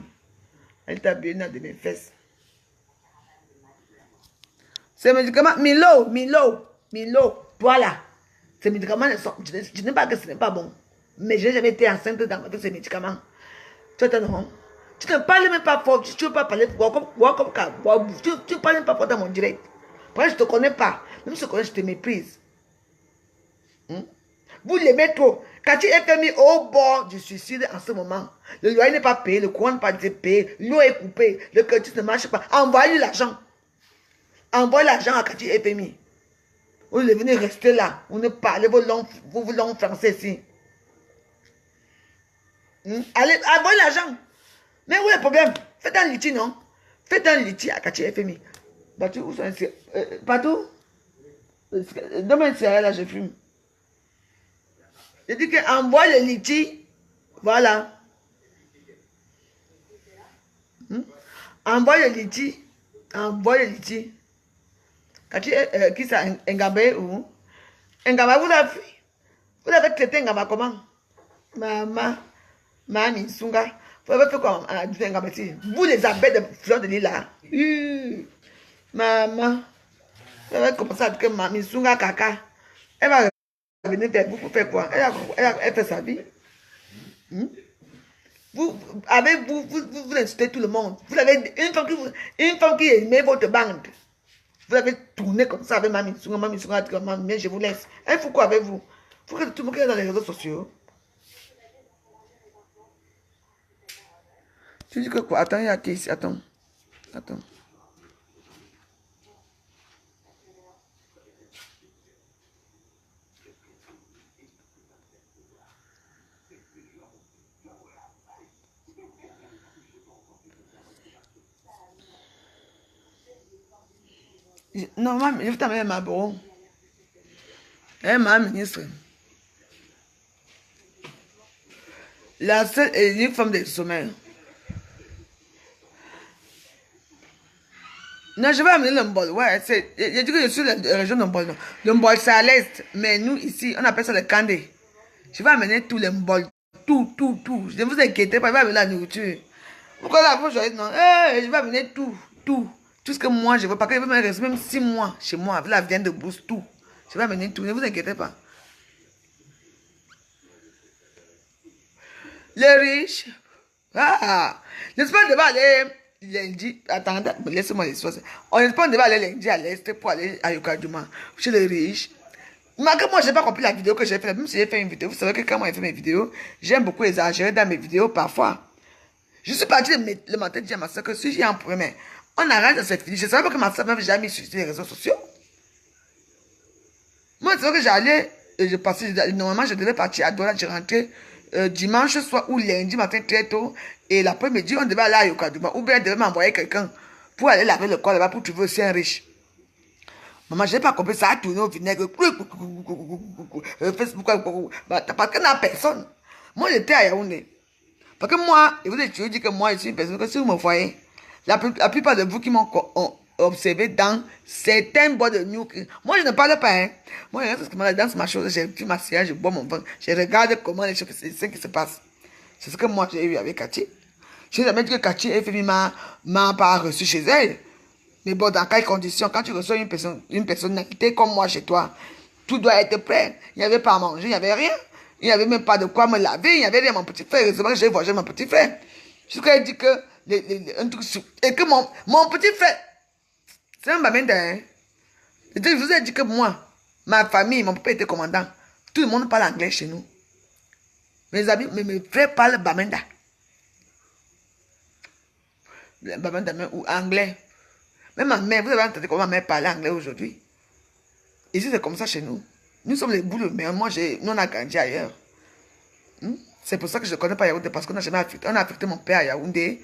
Anita Biona de mes fesses. Ces médicaments, Milo, voilà. Ces médicaments, je n'ai pas que ce n'est pas bon. Mais je n'ai jamais été enceinte avec ces médicaments. Tu attends, tu ne parles même pas fort, tu ne veux pas parler fort, tu ne parles même pas fort dans mon direct. Parce que je ne te connais pas. Même si je te connais, je te méprise. Vous l'aimez trop. Quand tu es mis au bord du suicide en ce moment, le loyer n'est pas payé, le courant n'est pas payé, l'eau est coupée, le crédit ne marche pas, envoyez-lui l'argent. Envoyez l'argent à Kati FMI. Vous devez rester là. Vous ne parlez vos langues français ici. Allez, envoyez l'argent. Mais où est le problème? Faites un litige, non? Faites un litige à Kati FMI. Partout, où sont les... Partout? Demain, c'est là, je fume. Je dis qu'envoie le litige. Voilà. Envoie le litige. Envoie le litige. Qui ça? Ngabé ou? Ngaba, vous avez traité Ngaba comment? Mami Sunga. Vous avez fait quoi? Vous les abeilles de fleurs de lila. Maman. Vous avez commencé à dire que Mami Sunga Kaka. Elle va revenir vers vous pour faire quoi? Elle fait sa vie. Vous insultez tout le monde. Vous avez une femme qui aimait votre bande. Vous avez tourné comme ça avec Mami Sunga, mais je vous laisse. Elle fait quoi avec vous? Il faut que tout le monde est dans les réseaux sociaux. Tu dis que quoi? Attends, il y a qui ici? Attends. Non, je vais t'amener ma bureau. Ma ministre. La seule et unique femme de sommeil. Non, je vais amener le Mbol. Ouais, je dis que je suis la région de Mbol. Le Mbol, c'est à l'est. Mais nous, ici, on appelle ça le Kandé. Je vais amener tout le Mbol. Tout. Ne vous inquiétez pas, je vais amener la nourriture. Pourquoi là, non? Je vais amener tout. Tout ce que moi, je veux. Parce que je vais me rester même 6 mois chez moi. Avec la viande de brousse, tout. Je vais amener tout. Ne vous inquiétez pas. Les riches. N'est-ce pas, on devait aller lundi. Attendez, laissez-moi l'histoire. N'est-ce pas, on devait aller lundi à l'est pour aller à Yokaduma, chez les riches. Malgré moi, je n'ai pas compris la vidéo que j'ai faite. Même si j'ai fait une vidéo, vous savez que quand moi j'ai fait mes vidéos, j'aime beaucoup exagérer dans mes vidéos parfois. Je suis parti le matin dire à ma soeur que si j'ai un problème, on arrête de se finir. Je ne savais pas que ma soeur m'avait jamais mis sur les réseaux sociaux. Moi, c'est vrai que j'allais, normalement, je devais partir à Douala, je rentrais dimanche soir ou lundi matin très tôt. Et l'après-midi, on devait aller à Yokaduma. Ou bien, elle devait m'envoyer quelqu'un pour aller laver le corps là-bas pour trouver aussi un riche. Maman, je n'ai pas compris, ça a tourné au vinaigre. Facebook, parce qu'il n'y a personne. Moi, j'étais à Yaoundé. Parce que moi, et vous êtes dit que moi, je suis une personne que si vous me voyez, la plupart de vous qui m'ont observé dans certains boîtes de nuit, moi, je ne parle pas. Hein. Moi, je reste dans ma chose, j'ai pris ma séance, je bois mon vin, je regarde comment les choses ce qui se passe. C'est ce que moi, j'ai eu avec Cathy. Je n'ai jamais dit que Cathy et Femi m'a pas reçu chez elle. Mais bon, dans quelles conditions, quand tu reçois une personnalité comme moi chez toi, tout doit être prêt. Il n'y avait pas à manger, il n'y avait rien. Il n'y avait même pas de quoi me laver, il n'y avait rien. Mon petit frère, heureusement que j'ai voyagé mon petit frère. Jusqu'à dit que, un truc, et que mon petit frère, c'est un bamenda, hein. Je vous ai dit que moi, ma famille, mon papa était commandant. Tout le monde parle anglais chez nous. Mes amis, mes frères parlent bamenda. Bamenda ou anglais. Même ma mère, vous avez entendu comment ma mère parlait anglais aujourd'hui. Ici, c'est comme ça chez nous. Nous sommes les boules, mais moi, nous, on a grandi ailleurs. C'est pour ça que je ne connais pas Yaoundé, parce qu'on a jamais affecté. On a affecté mon père à Yaoundé.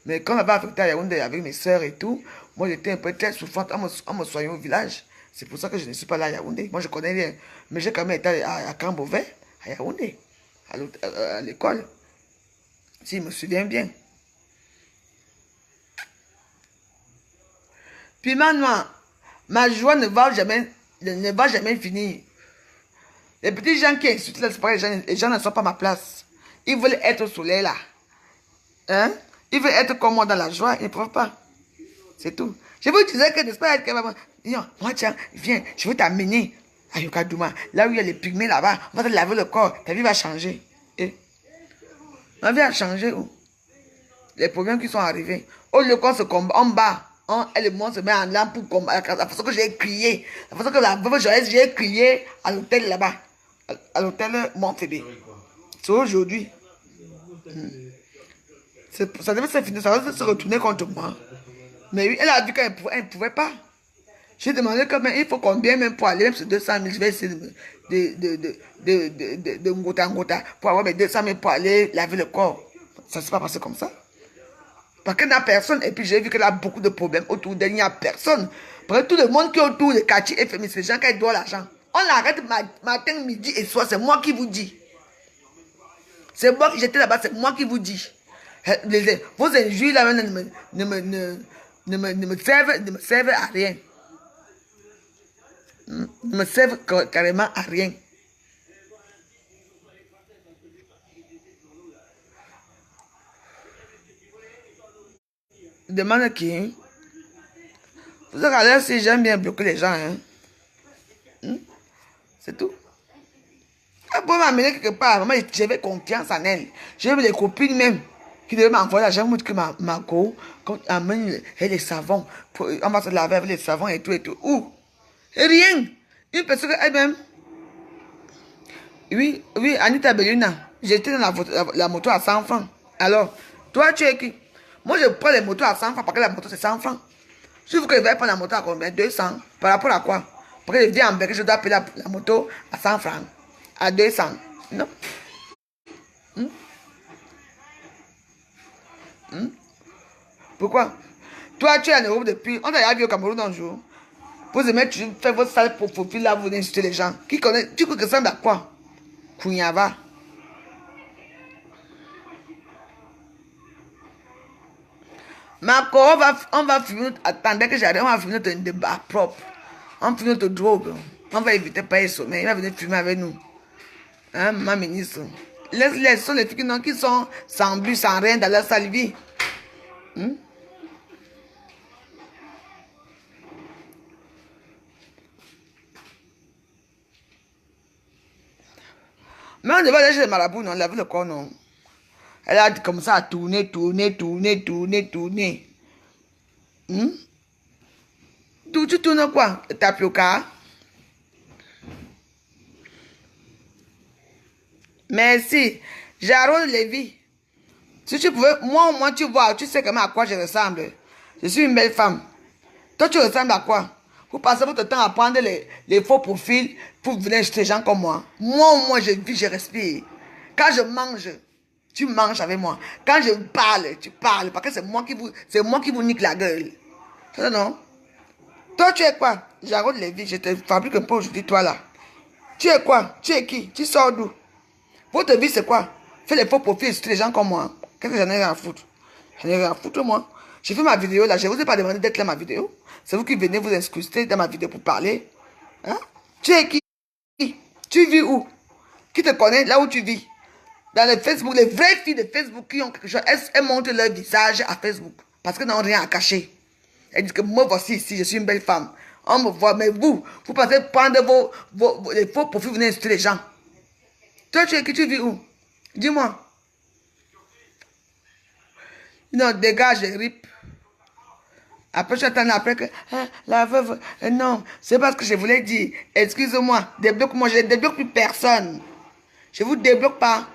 Mais quand on avait affecté à Yaoundé avec mes soeurs et tout, moi, j'étais un peu très souffrante en me soignant au village. C'est pour ça que je ne suis pas là à Yaoundé. Moi, je connais rien. Mais j'ai quand même été à Cambovet, à Yaoundé, à l'école. Si je me souviens bien. Puis maintenant, ma joie ne va jamais finir. Les petits gens qui insultent là, c'est pas les gens ne sont pas à ma place. Ils veulent être au soleil là. Hein? Ils veulent être comme moi dans la joie, ils ne peuvent pas. C'est tout. Je vous disais que n'est-ce pas moi tiens, viens, je veux t'amener à Yokadouma. Là où il y a les pygmées là-bas, on va te laver le corps, ta vie va changer. Et ma vie a changé où? Les problèmes qui sont arrivés. Au lieu qu'on se combat en bas. Et le monde se met en l'air pour combattre. La façon que j'ai crié, la façon que la veuve Joyce, j'ai crié à l'hôtel là-bas, à l'hôtel Montfébé. C'est aujourd'hui. Ça devait se finir, ça va se retourner contre moi. Mais oui, elle a dit qu'elle ne pouvait pas. J'ai demandé quand même, il faut combien même pour aller, même sur 200 000, je vais essayer de ngota ngota pour avoir mes 200 000 pour aller laver le corps. Ça ne s'est pas passé comme ça. Parce qu'il n'y a personne. Et puis j'ai vu qu'elle a beaucoup de problèmes autour d'elle. Il n'y a personne. Parce que tout le monde qui est autour de Cathy et Femi, c'est les gens qui doivent l'argent. On l'arrête matin, midi et soir. C'est moi qui vous dis. C'est moi qui j'étais là-bas. C'est moi qui vous dis. Vos injures là ne me servent à rien. Ne me servent carrément à rien. Demande qui? Vous regardez si j'aime bien bloquer les gens. Hein? C'est tout. Pour m'amener quelque part, j'avais confiance en elle. J'ai vu les copines même qui devaient m'envoyer l'argent pour que ma go amène les savons. On va se laver avec les savons et tout et tout. Où? Rien. Une personne elle-même. Oui, Anita Belluna. J'étais dans la moto à 100 francs. Alors, toi, tu es qui? Moi, je prends les motos à 100 francs parce que la moto, c'est 100 francs. Si vous voulez prendre la moto à combien? 200. Par rapport à quoi? Parce que je viens en Belgique, je dois payer la moto à 100 francs. À 200. Non. Pourquoi? Toi, tu es en Europe depuis. On t'a vu au Cameroun un jour. Vous aimez, tu fais votre salle pour profil là, vous insultez les gens. Qui connaît? Tu crois que ça ressemble à quoi? Kounyava. Marco, on va finir. Attendez que j'arrive, on va finir notre débat propre. On va finir notre drogue. On va éviter pas les sommets. Il va venir fumer avec nous. Hein, ma ministre. Laisse-les, ce sont les filles qui sont sans but, sans rien dans leur salive. Mais on devait aller chez les marabouts, non, laver le corps, non. Elle a comme ça à tourner. Tu tournes quoi? Tapioca? Merci. Jarol Lévy. Si tu pouvais, moi au moins tu vois, tu sais comment à quoi je ressemble. Je suis une belle femme. Toi tu ressembles à quoi? Vous passez votre temps à prendre les faux profils pour venir chez des gens comme moi. Moi au moins je vis, je respire. Quand je mange, tu manges avec moi. Quand je parle, tu parles. Parce que c'est moi qui vous nique la gueule. Ça, non? Toi, tu es quoi? J'arrête les vies, je te fabrique un peu aujourd'hui, toi là. Tu es quoi? Tu es qui? Tu sors d'où? Votre vie, c'est quoi? Fais les faux profils sur les gens comme moi. Qu'est-ce que j'en ai rien à foutre? J'en ai rien à foutre, moi. J'ai fait ma vidéo là, je ne vous ai pas demandé d'être là ma vidéo. C'est vous qui venez vous incruster dans ma vidéo pour parler. Hein? Tu es qui? Tu vis où? Qui te connaît là où tu vis? Dans le Facebook, les vraies filles de Facebook qui ont quelque chose, elles montrent leur visage à Facebook. Parce qu'elles n'ont rien à cacher. Elles disent que moi voici ici, je suis une belle femme. On me voit, mais vous pensez prendre les faux profils, vous venez insulter les gens. Toi, tu es qui? Tu vis où? Dis-moi. Non, dégage, rip. Après, j'attends après que la veuve, non, c'est parce que je voulais dire, excusez-moi, débloque-moi, je ne débloque plus personne. Je ne vous débloque pas.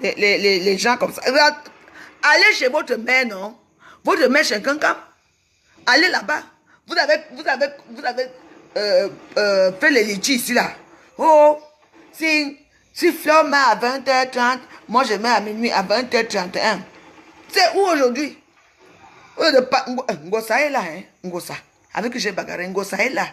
Les gens comme ça. Allez chez votre mère, non? Votre mère chez quelqu'un. Allez là-bas. Vous avez fait les litchis ici, là. Oh, si Fleur met à 20h30, moi je mets à minuit à 20h31. C'est où aujourd'hui? Ngosa est là, hein? Ngosa. Avec que j'ai bagarré, Ngosa est là.